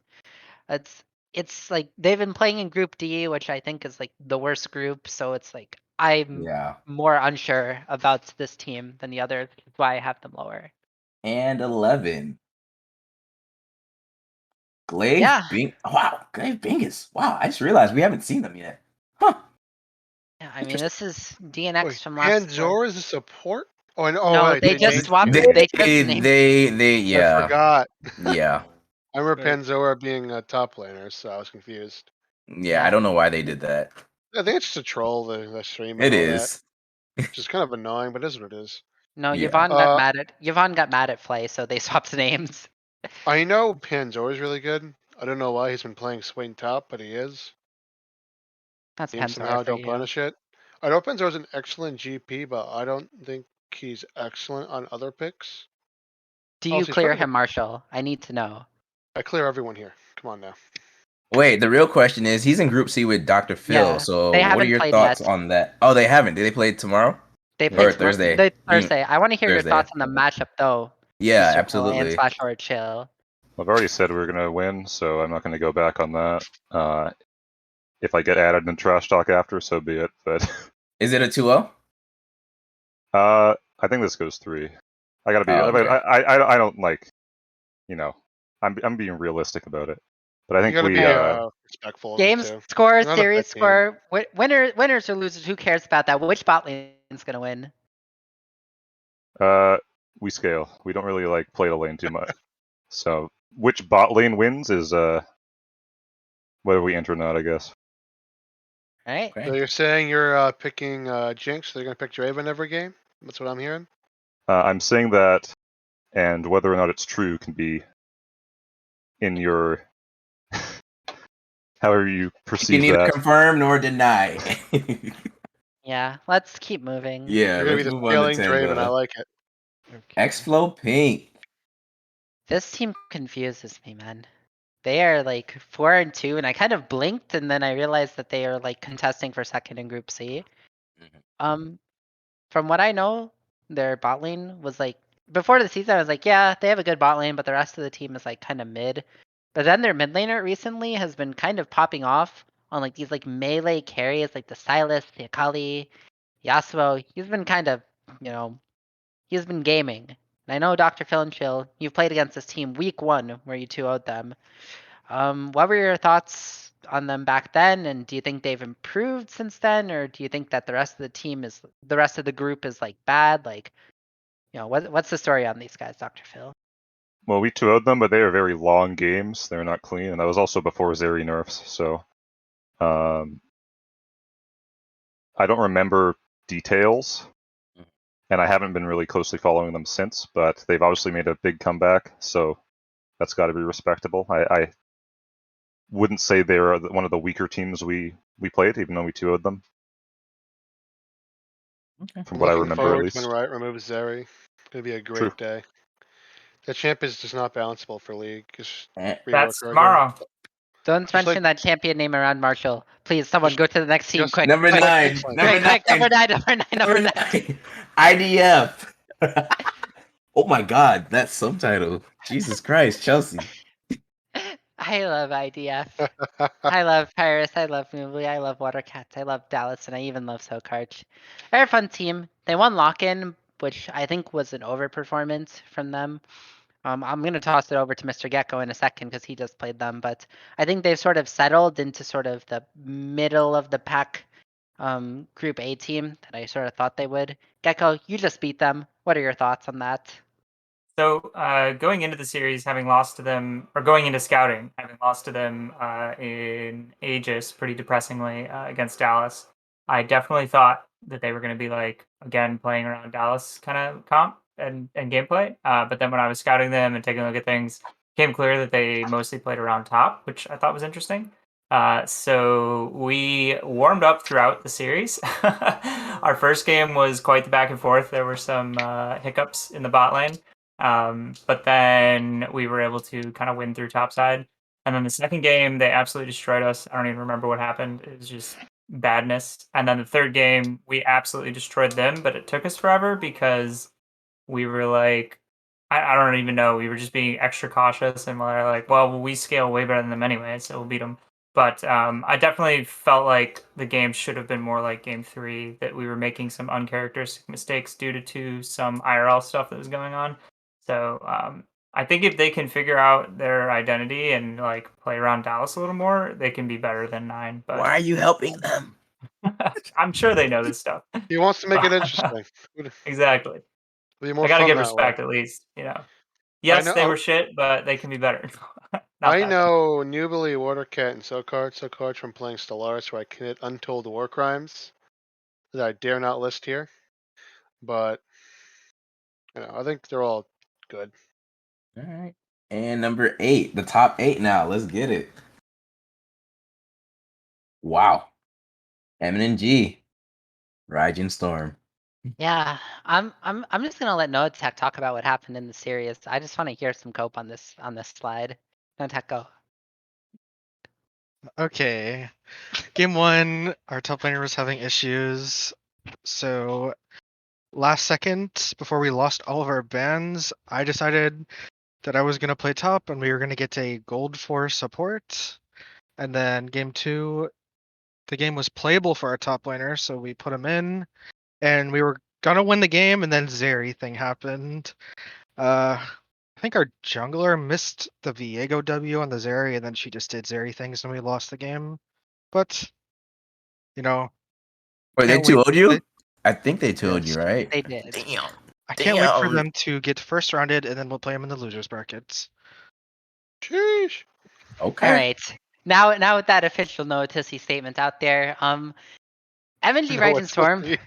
It's like they've been playing in Group D, which I think is like the worst group. So it's like I'm Yeah. more unsure about this team than the others. That's why I have them lower. And 11. Glaive Yeah. Bing. Wow, Glaive Bingus. Wow, I just realized we haven't seen them yet. Huh. Yeah, I mean this is DNX Wait, from last. Panzor is a support? Oh, and No, wait, they just changed swapped. the They, name. They changed the name. they, I yeah, forgot. yeah, I remember Right. Panzora being a top laner, so I was confused. yeah. I don't know why they did that. I think it's just a troll the stream and It all is. that, which is kind of annoying, but it is what it is. No, Yeah. Yvonne got mad at Flay, so they swapped the names. I know Panzor is really good. I don't know why he's been playing Swain top, but he is. That's Teams Panzer somehow for don't you. punish it. I know Panzor is an excellent GP, but I don't think he's excellent on other picks. Do you Also, he's clear kind of him, Marshall? I need to know. I clear everyone here. Come on now. Wait, the real question is, he's in Group C with Dr. Phil. Yeah, So, they what are haven't your played thoughts yet. on that? Oh, they haven't. Did they play tomorrow? They Or played tomorrow. Thursday? Thursday. I want to hear your Thursday. thoughts on the matchup, though. Yeah, Mr. Chill absolutely. / or chill. I've already said we're going to win, so I'm not going to go back on that. If I get added in trash talk after, so be it. But Is it a 2-0? I think this goes 3. I gotta be. Oh, okay. I don't like. I'm being realistic about it. But I You think gotta we. be respectful of Game it too. score, They're not a series bad team. score. Winners or losers, who cares about that? Which bot lane's gonna win? We scale. We don't really like play the lane too much. So which bot lane wins is whether we enter or not, I guess. All right. So you're saying you're picking Jinx, so you're gonna pick Draven every game? That's what I'm hearing. I'm saying that, and whether or not it's true can be in your however you You perceive can neither that. confirm nor deny. Yeah, let's keep moving. Yeah, You're gonna be let's the move on to scaling Draven. I like it. X-Flow Pink. This team confuses me, man. They are like 4-2, and I kind of blinked, and then I realized that they are like contesting for second in Group C. From what I know, their bot lane was like before the season. I was like, yeah, they have a good bot lane, but the rest of the team is like kind of mid. But then their mid laner recently has been kind of popping off on like these like melee carries, like the Sylas, the Akali, Yasuo. He's been kind of, he's been gaming. And I know DrPhilandChill, you've played against this team week 1 where you 2-0'd them. What were your thoughts on them back then, and do you think they've improved since then, or do you think that the rest of the group is like bad? Like, what's the story on these guys, Dr. Phil? Well, we 2-0'd them, but they are very long games. They're not clean, and that was also before Zeri nerfs. So, I don't remember details, and I haven't been really closely following them since. But they've obviously made a big comeback, so that's got to be respectable. I wouldn't say they're one of the weaker teams we played, even though we 2-0'd them. From what I Looking remember, at forward to when least. Riot removes Zeri. It's gonna be a great day. That champ is just not balanceable for League. Just That's rework her again. tomorrow. Don't mention that champion name around Marshall. Please, someone go to the next team, quick. Number quick, 9. quick, Number 9. quick, number 9. IDF. Oh my God, that subtitle. Jesus Christ, Chelsea. I love IDF. I love Paris. I love Moobly. I love Watercats. I love Dallas, and I even love Sokarch. They're a fun team. They won lock-in, which I think was an overperformance from them. I'm gonna toss it over to Mr. Gecko in a second because he just played them, but I think they've sort of settled into sort of the middle of the pack Group A team that I sort of thought they would. Gecko, you just beat them. What are your thoughts on that? So going into the series, having lost to them, or going into scouting, having lost to them in Aegis pretty depressingly against Dallas, I definitely thought that they were going to be like, again, playing around Dallas kind of comp and gameplay. But then when I was scouting them and taking a look at things, it became clear that they mostly played around top, which I thought was interesting. So we warmed up throughout the series. Our first game was quite the back and forth. There were some hiccups in the bot lane. But then we were able to kind of win through topside. And then the second game, they absolutely destroyed us. I don't even remember what happened. It was just badness. And then the third game, we absolutely destroyed them, but it took us forever because we were like, I don't even know. We were just being extra cautious and we're like, well, we scale way better than them anyway, so we'll beat them. But I definitely felt like the game should have been more like game 3, that we were making some uncharacteristic mistakes due to some IRL stuff that was going on. So I think if they can figure out their identity and like play around Dallas a little more, they can be better than 9. But Why are you helping them? I'm sure they know this stuff. He wants to make it interesting. Exactly. It'll be more I gotta fun give that way. respect at least, you know. Yes, they were shit, but they can be better. I know Nubly, Watercat, and Sokarch from playing Stellaris, where I commit untold war crimes that I dare not list here. But I think they're all good. All right. And number 8, the top 8 now. Let's get it. Wow. M&G, Raijin Storm. Yeah, I'm just gonna let Noatak talk about what happened in the series. I just want to hear some cope on this slide. Noatak, go. Okay. Game 1, our top laner was having issues. So last second, before we lost all of our bans, I decided that I was going to play top and we were going to get a gold for support. And then game 2, the game was playable for our top laner, so we put him in and we were going to win the game, and then Zeri thing happened. I think our jungler missed the Viego W on the Zeri, and then she just did Zeri things and we lost the game. But, Wait, they can't wait 2-0'd you? to- I think they 2-0'd you, Yes. right? They did. Damn. I can't wait for Damn. them to get first rounded, and then we'll play them in the losers brackets. Sheesh. Okay. All right. Now with that official Noatissi statement out there, MNG No, Raijin it's Storm, supposed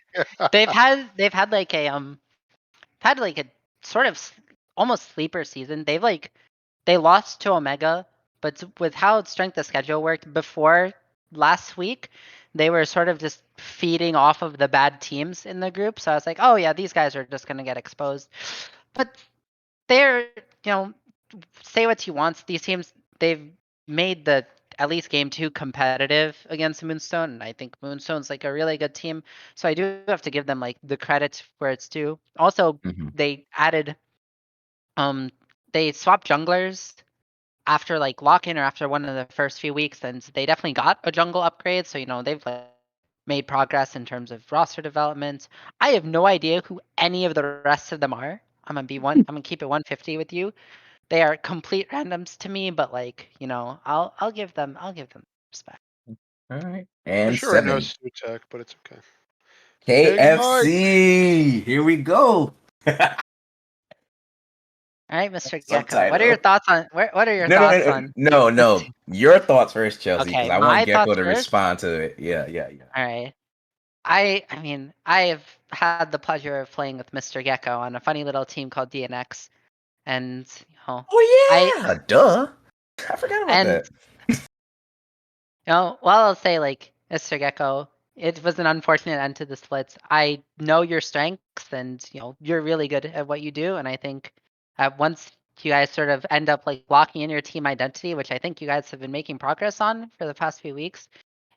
they've had like a sort of almost sleeper season. They lost to Omega, but with how strength of schedule worked before last week, they were sort of just feeding off of the bad teams in the group. So I was like, oh yeah, these guys are just gonna get exposed. But they're, say what you want. These teams, they've made the at least game 2 competitive against Moonstone, and I think Moonstone's like a really good team. So I do have to give them like the credit where it's due. Also, Mhm. they added, they swapped junglers after like lock-in or after one of the first few weeks, and they definitely got a jungle upgrade. So they've like made progress in terms of roster development. I have no idea who any of the rest of them are. I'm gonna keep it 150 with you. They are complete randoms to me, but like, I'll give them respect. All right. For And sure I know 7, Sutek, but it's okay. KFC. Here we go. All right, Mr. Gecko. Subtitle. What are your thoughts on what are your No, thoughts on? no. Your thoughts first, Chelsea, because Okay, I want my Gecko thoughts to first. respond to it. Yeah. All right. I mean, I have had the pleasure of playing with Mr. Gecko on a funny little team called DNX, and Oh yeah, duh. I forgot about and that. well, I'll say like Mr. Gecko, it was an unfortunate end to the splits. I know your strengths, and you're really good at what you do, and I think once you guys sort of end up like locking in your team identity, which I think you guys have been making progress on for the past few weeks,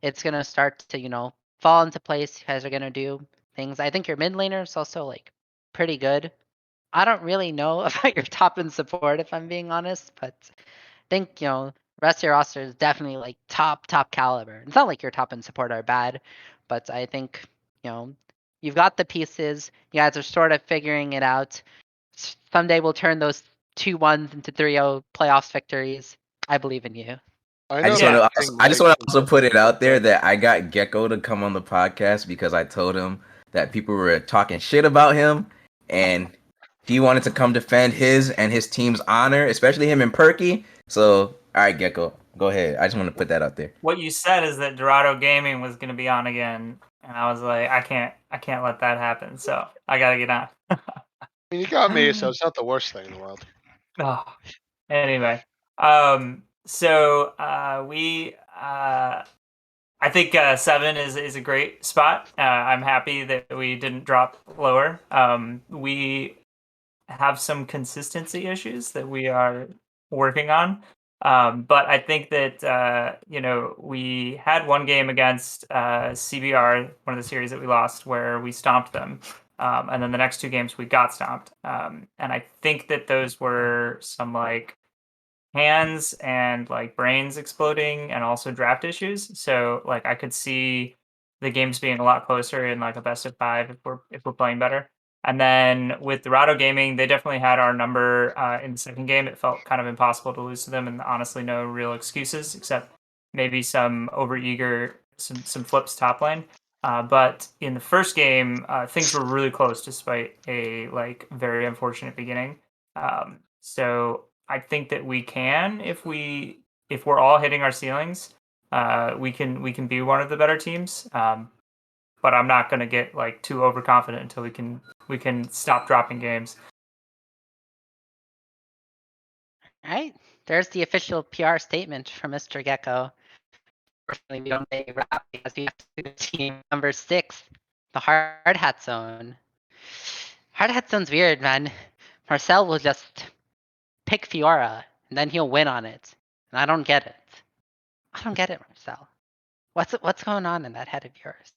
it's gonna start to fall into place. You guys are gonna do things. I think your mid laner is also like pretty good. I don't really know about your top and support if I'm being honest, but I think rest of your roster is definitely like top caliber. It's not like your top end support are bad, but I think, you've got the pieces. You guys are sort of figuring it out. Someday we'll turn those 2-1s into 3-0 playoffs victories. I believe in you. I just want to. I just want to also put it out there that I got Gecko to come on the podcast because I told him that people were talking shit about him, and he wanted to come defend his and his team's honor, especially him and Perky. So, all right, Gecko, go ahead. I just want to put that out there. What you said is that Dorado Gaming was going to be on again, and I was like, I can't let that happen. So I got to get on. I mean, you got me, so it's not the worst thing in the world. Oh. Anyway, so I think 7 is a great spot. I'm happy that we didn't drop lower. We have some consistency issues that we are working on. But I think that, we had one game against CBR, one of the series that we lost, where we stomped them. And then the next 2 games we got stomped. And I think that those were some like hands and like brains exploding and also draft issues. So like I could see the games being a lot closer in like a best of 5 if we're playing better. And then with Dorado Gaming, they definitely had our number in the second game. It felt kind of impossible to lose to them, and honestly, no real excuses except maybe some overeager, some flips top lane. But in the first game, things were really close despite a like very unfortunate beginning. So I think that we can, if we're all hitting our ceilings, we can be one of the better teams. But I'm not going to get like too overconfident until we can stop dropping games. All right, there's the official PR statement from Mr. Gecko. Unfortunately, we don't say wrap because we have to do team number 6, the Hard Hat Zone. Hard Hat Zone's weird, man. Marcel will just pick Fiora, and then he'll win on it. And I don't get it. I don't get it, Marcel. What's going on in that head of yours?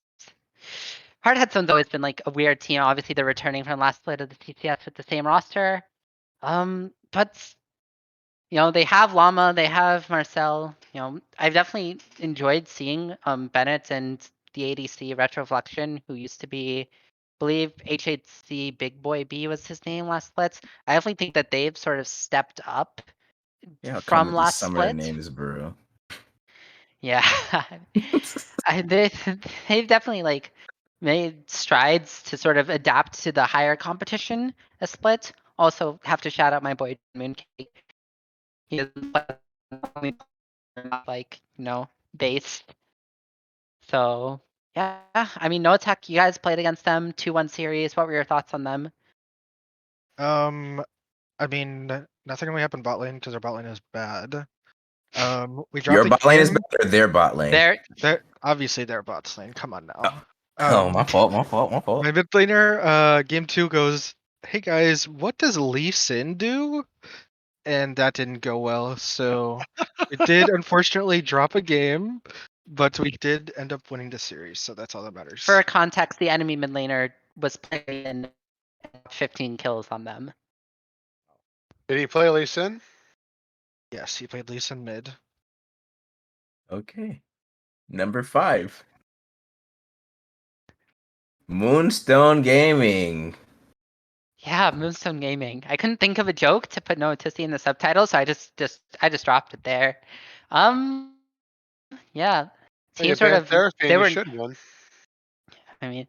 Hard Hat Zone's always been like a weird team. Obviously, they're returning from last split of the TCS with the same roster. But they have Llama, they have Marcel. I've definitely enjoyed seeing Bennett and the ADC Retroflexion, who used to be, I believe HHC Big Boy B was his name last splits. I definitely think that they've sort of stepped up from last split. Names, bro. Yeah, they've definitely like made strides to sort of adapt to the higher competition a split. Also have to shout out my boy Mooncake. He doesn't play like base. So yeah, I mean Noatak, you guys played against them 2-1 series. What were your thoughts on them? I mean, nothing really happened bot lane because our bot lane is bad. We dropped Your bot lane is bad or their bot lane? They're obviously their bot lane. Come on now. My fault. My mid laner, game 2 goes, hey guys, what does Lee Sin do? And that didn't go well. So we did unfortunately drop a game, but we did end up winning the series. So that's all that matters. For context, the enemy mid laner was playing 15 kills on them. Did he play Lee Sin? Yes, he played Lee Sin mid. Okay. Number 5. Moonstone Gaming. Yeah, Moonstone Gaming. I couldn't think of a joke to put Noatissi in the subtitle, so I just dropped it there. Yeah. Team sort of they were should win. I mean,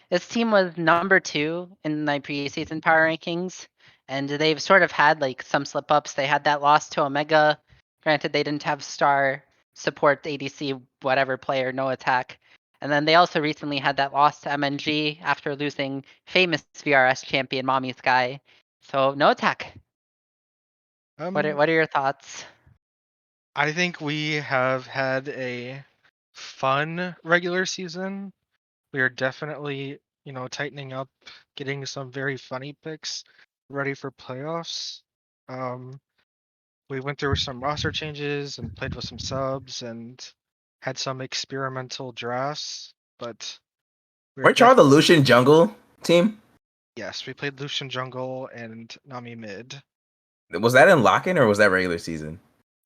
this team was number 2 in my preseason power rankings, and they've sort of had like some slip ups. They had that loss to Omega. Granted, they didn't have star support ADC whatever player, Noatak. And then they also recently had that loss to MNG after losing famous VRS champion Mommy Sky. So Noatak, what are your thoughts? I think we have had a fun regular season. We are definitely, tightening up, getting some very funny picks ready for playoffs. We went through some roster changes and played with some subs and had some experimental drafts, but Weren't y'all the Lucian jungle team? Yes, we played Lucian jungle and Nami mid. Was that in lock-in or was that regular season?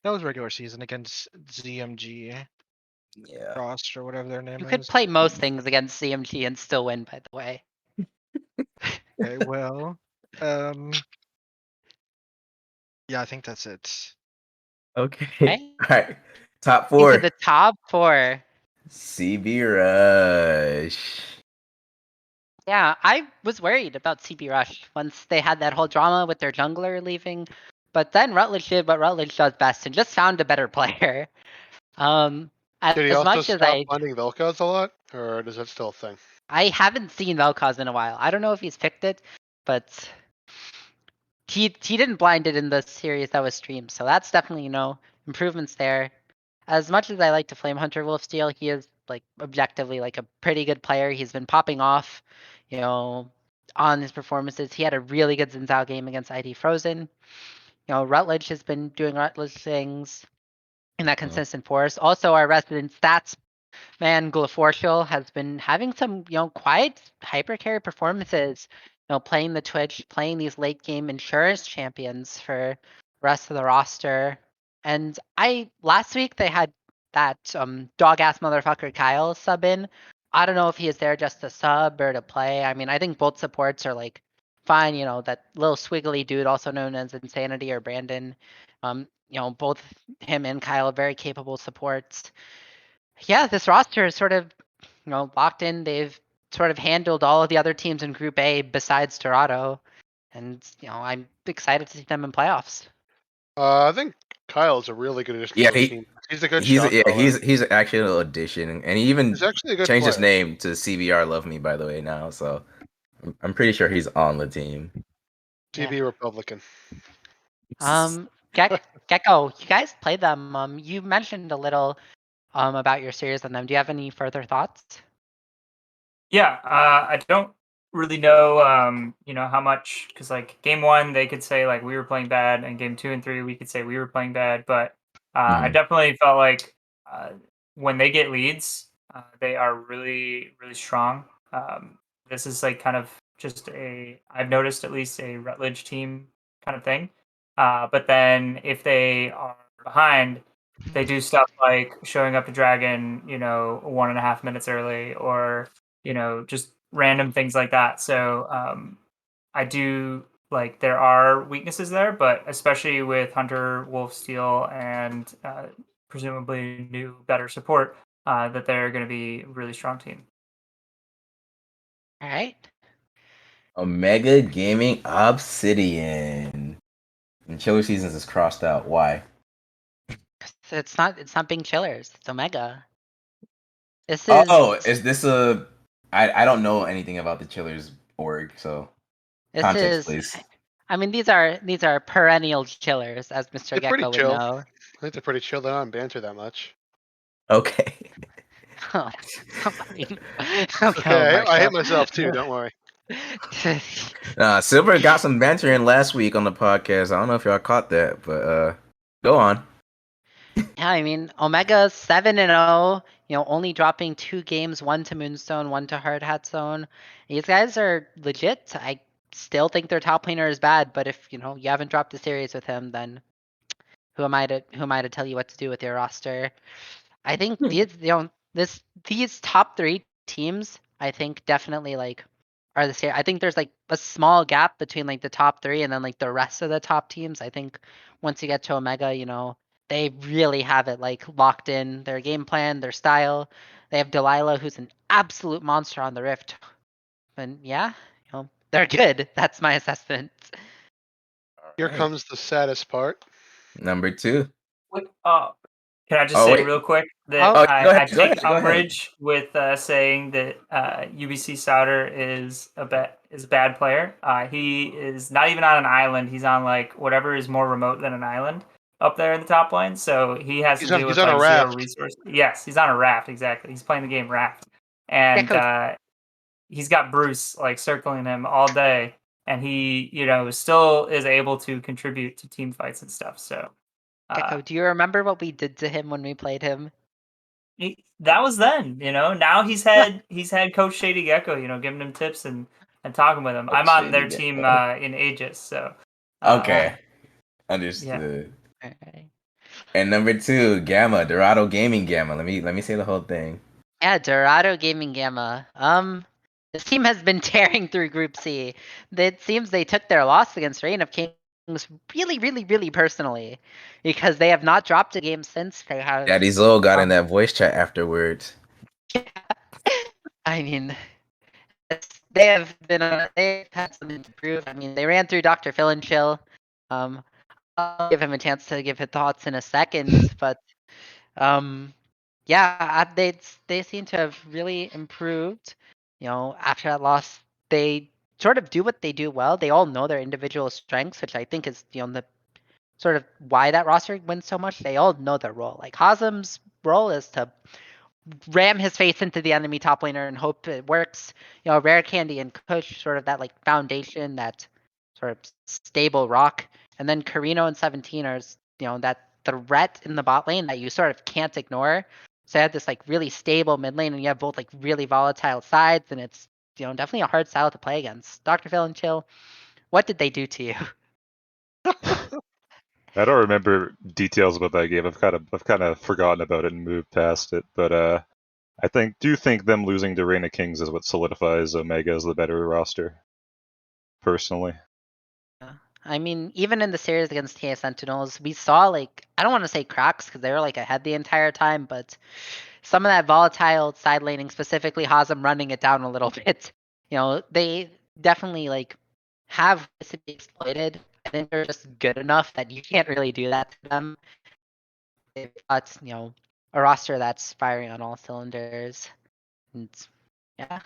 That was regular season against ZMG Yeah. Frost or whatever their name You is. could play most things against CMG and still win, by the way. Okay, well, yeah, I think that's it. Okay. Okay. All right. Top Into 4. the top 4. CB Rush. Yeah, I was worried about CB Rush once they had that whole drama with their jungler leaving. But then Rutledge did what Rutledge does best and just found a better player. Did he As also much as stop finding Vel'Koz a lot, or is that still a thing? I haven't seen Vel'Koz in a while. I don't know if he's picked it, but he didn't blind it in the series that was streamed. So that's definitely, improvements there. As much as I like to flame Hunter Wolfsteal, he is like objectively like a pretty good player. He's been popping off, on his performances. He had a really good Xin Zhao game against ID Frozen. Rutledge has been doing Rutledge things in that consistent force. Also, our resident stats man, Glafortial has been having some, quiet hypercarry performances. Playing the Twitch, playing these late game insurance champions for the rest of the roster. And last week they had that dog ass motherfucker Kyle sub in. I don't know if he is there just to sub or to play. I mean, I think both supports are like fine. That little swiggly dude, also known as Insanity or Brandon. Both him and Kyle are very capable supports. Yeah, this roster is sort of, locked in. They've sort of handled all of the other teams in Group A besides Dorado. And, I'm excited to see them in playoffs. I think Kyle's a really good addition Yeah, to the team. He's a good he's shot yeah, caller. he's actually a little addition, and he even He's actually a good changed his player. name to CBR Love Me, by the way, now. So I'm pretty sure he's on the team. TB Republican. Gecko, you guys played them. You mentioned a little about your series on them. Do you have any further thoughts? Yeah, I don't really know, how much, because like game 1 they could say like we were playing bad, and game 2 and 3 we could say we were playing bad. But I definitely felt like when they get leads, they are really really strong. This is like kind of just I've noticed at least a Rutledge team kind of thing. But then if they are behind, they do stuff like showing up to Dragon, 1.5 minutes early, or just random things like that. So I do like there are weaknesses there, but especially with Hunter, Wolfsteal, and presumably new better support, that they're going to be a really strong team. All right. Omega Gaming Obsidian. And Chiller Seasons is crossed out. Why? So it's not being chillers. It's Omega. This is. Oh, is this a? I don't know anything about the Chillers org, so This context, is. please. I mean, these are perennial chillers, as Mr. They're pretty Gecko would chill. know. I think they're pretty chill. They don't banter that much. Okay. Oh, okay, Okay, I hit Marshall. myself too. Don't worry. Silver got some banter in last week on the podcast. I don't know if y'all caught that, but go on. Yeah, I mean, Omega 7-0, only dropping 2 games, one to Moonstone, one to Hard Hat Zone. These guys are legit. I still think their top laner is bad, but if, you haven't dropped a series with him, then who am I to tell you what to do with your roster? I think these top 3 teams, I think definitely like are the same. I think there's like a small gap between like the top 3 and then like the rest of the top teams. I think once you get to Omega, they really have it like locked in, their game plan, their style. They have Delilah, who's an absolute monster on the Rift. And yeah, they're good. That's my assessment. Here Alright. comes the saddest part. Number 2. Can I just Oh, say wait. real quick that Oh, go I ahead, take go ahead. umbrage with saying that UBC Souter is a bad player. He is not even on an island. He's on like whatever is more remote than an island up there in the top lane. So he has to deal with he's on a like zero raft. resources. Yes, he's on a raft. Exactly. He's playing the game raft, and Gecko. he's got Bruce like circling him all day, and he still is able to contribute to team fights and stuff. So. Gecko, do you remember what we did to him when we played him? That was then, Now he's had Coach ShadyGecko, giving him tips and talking with him. Coach I'm on their ShadyGecko. team in Aegis, so Okay. Understood. Alright. And number 2, Gamma, Dorado Gaming Gamma. Let me say the whole thing. Yeah, Dorado Gaming Gamma. This team has been tearing through Group C. It seems they took their loss against Reign of Kings really, really, really personally, because they have not dropped a game since. They have. Daddy Zol got in that voice chat afterwards. I mean, they've had something to prove. I mean, they ran through DrPhilandChill. I'll give him a chance to give his thoughts in a second, but yeah, they seem to have really improved. After that loss, they sort of do what they do well. They all know their individual strengths, which I think is the sort of why that roster wins so much. They all know their role. Like Hazem's role is to ram his face into the enemy top laner and hope it works. Rare Candy and Kush, sort of that like foundation, that sort of stable rock. And then Carino and 17 are, that threat in the bot lane that you sort of can't ignore. So you have this like really stable mid lane, and you have both like really volatile sides, and it's definitely a hard style to play against. DrPhilandChill, what did they do to you? I don't remember details about that game. I've kind of forgotten about it and moved past it. But I do think them losing to Reign of Kings is what solidifies Omega as the better roster. Personally. I mean, even in the series against TA Sentinels, we saw like, I don't want to say cracks because they were like ahead the entire time, but some of that volatile side laning, specifically Hazem running it down a little bit. They definitely like have to be exploited. I think they're just good enough that you can't really do that to them. They've got, a roster that's firing on all cylinders. And yeah.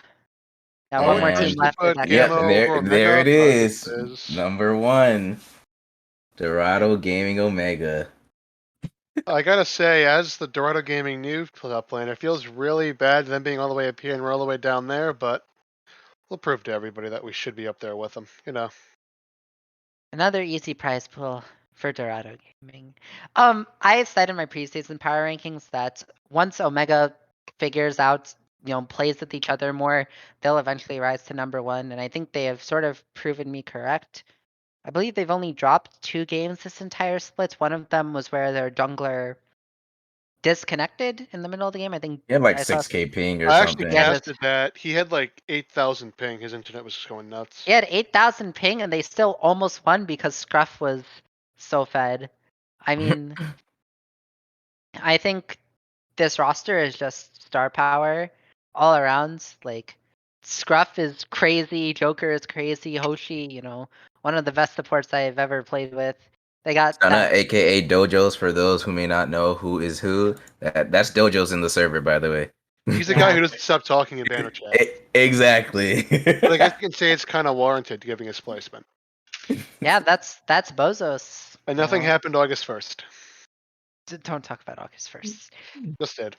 Yeah, I one would more And team personally left for put that. yep, Gamma over there Omega, it but is. is Number 1, Dorado Gaming Omega. I gotta say, as the Dorado Gaming new top laner, it feels really bad them being all the way up here and we're all the way down there, but we'll prove to everybody that we should be up there with them. Another easy prize pool for Dorado Gaming. I said in my preseason power rankings that once Omega figures out, plays with each other more, they'll eventually rise to number 1, and I think they have sort of proven me correct. I believe they've only dropped 2 games this entire split. One of them was where their jungler disconnected in the middle of the game. I think He had like I saw 6K ping or I actually something. Yeah, that's- casted that. He had like 8,000 ping. His internet was just going nuts. he had 8,000 ping, and they still almost won because Scruff was so fed. I mean, I think this roster is just star power all around. Like, Scruff is crazy, Joker is crazy, Hoshi, one of the best supports I've ever played with. They got Sana, that. aka Dojos, for those who may not know who is who. That's Dojos in the server, by the way. He's the guy who doesn't stop talking in banner chat. Exactly. But I guess you can say it's kind of warranted giving his placement. Yeah, that's Bozos. And nothing happened August 1st. Don't talk about August 1st. Just did.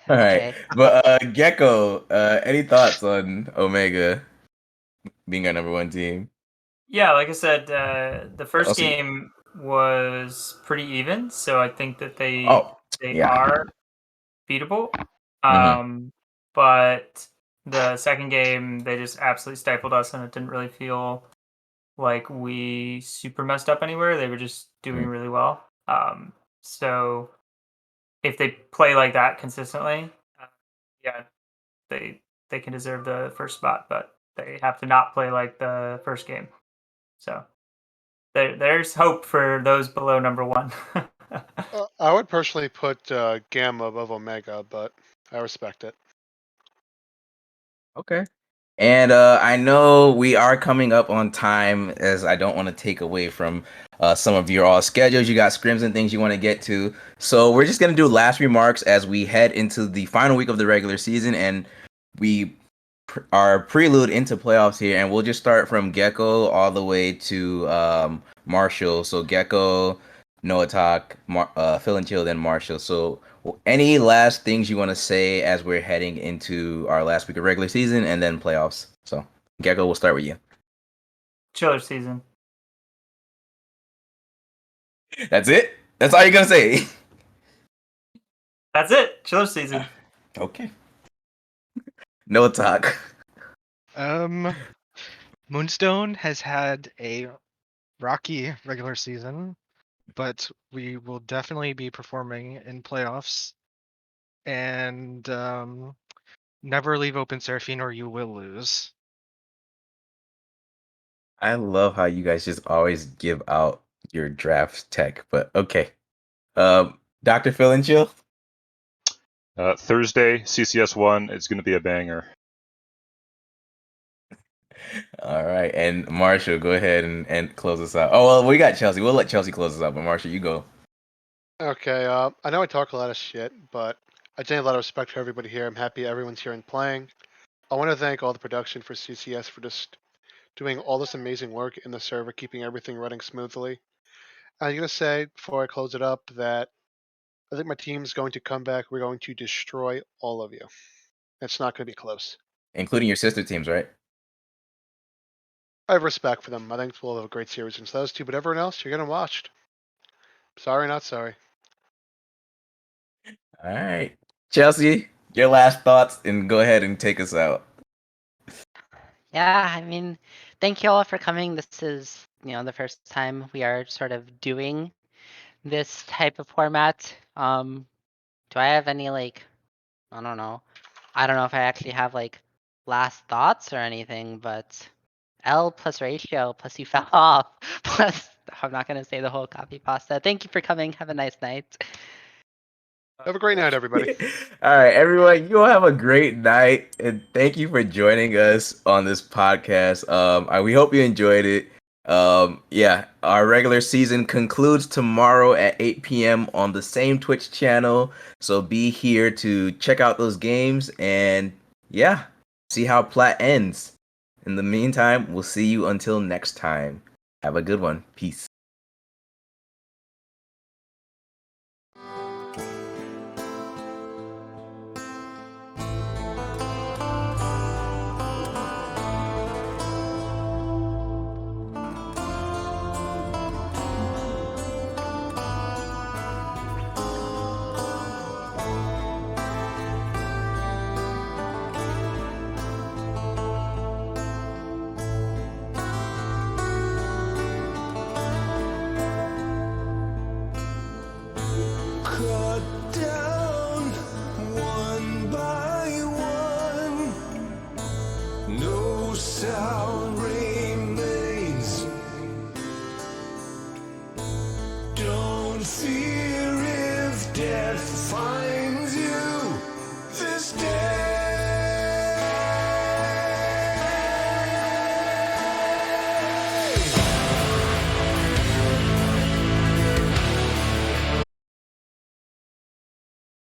All right, Okay. but Gecko, any thoughts on Omega being our number 1 team? Yeah, like I said, the first Also- game was pretty even, so I think that they yeah. are beatable. Mhm. But the second game, they just absolutely stifled us, and it didn't really feel like we super messed up anywhere. They were just doing really well. So if they play like that consistently, yeah, they can deserve the first spot, but they have to not play like the first game. So there's hope for those below number 1. I would personally put Gamma above Omega, but I respect it. Okay. And I know we are coming up on time, as I don't want to take away from some of your all schedules. You got scrims and things you want to get to. So we're just going to do last remarks as we head into the final week of the regular season, and we are prelude into playoffs here. And we'll just start from Gecko all the way to Marshall. So Gecko, Noatak, DrPhilandChill, then Marshall. So any last things you want to say as we're heading into our last week of regular season and then playoffs? So Gecko, we'll start with you. Chiller season. That's it? That's all you're gonna say? That's it. Chiller season. Okay. No talk. Moonstone has had a rocky regular season. but we will definitely be performing in playoffs. And never leave open Seraphine or you will lose. I love how you guys just always give out your draft tech, but okay. DrPhilandChill? Thursday, CCS1, it's going to be a banger. All right, and Marshall, go ahead and close us out. Oh, well, we got Chelsea. We'll let Chelsea close us out, but Marshall, you go. Okay, I know I talk a lot of shit, but I take a lot of respect for everybody here. I'm happy everyone's here and playing. I want to thank all the production for CCS for just doing all this amazing work in the server, keeping everything running smoothly. I'm going to say, before I close it up, that I think my team's going to come back. We're going to destroy all of you. It's not going to be close. Including your sister teams, right? I have respect for them. I think we'll have a great series against those two, but everyone else, you're getting watched. Sorry, not sorry. All right. Chelsea, your last thoughts, and go ahead and take us out. Yeah, I mean, thank you all for coming. This is, the first time we are sort of doing this type of format. Do I have any I don't know. I don't know if I actually have last thoughts or anything, but L plus ratio plus you fell off plus I'm not gonna say the whole copy pasta. Thank you for coming. Have a nice night. Have a great night, everybody. All right, everyone, you all have a great night, and thank you for joining us on this podcast. We hope you enjoyed it. Yeah, our regular season concludes tomorrow at 8 p.m. on the same Twitch channel. So be here to check out those games and yeah, see how Plat ends. In the meantime, we'll see you until next time. Have a good one. Peace. Cut down one by one, no sound remains. Don't fear if death finds you this day.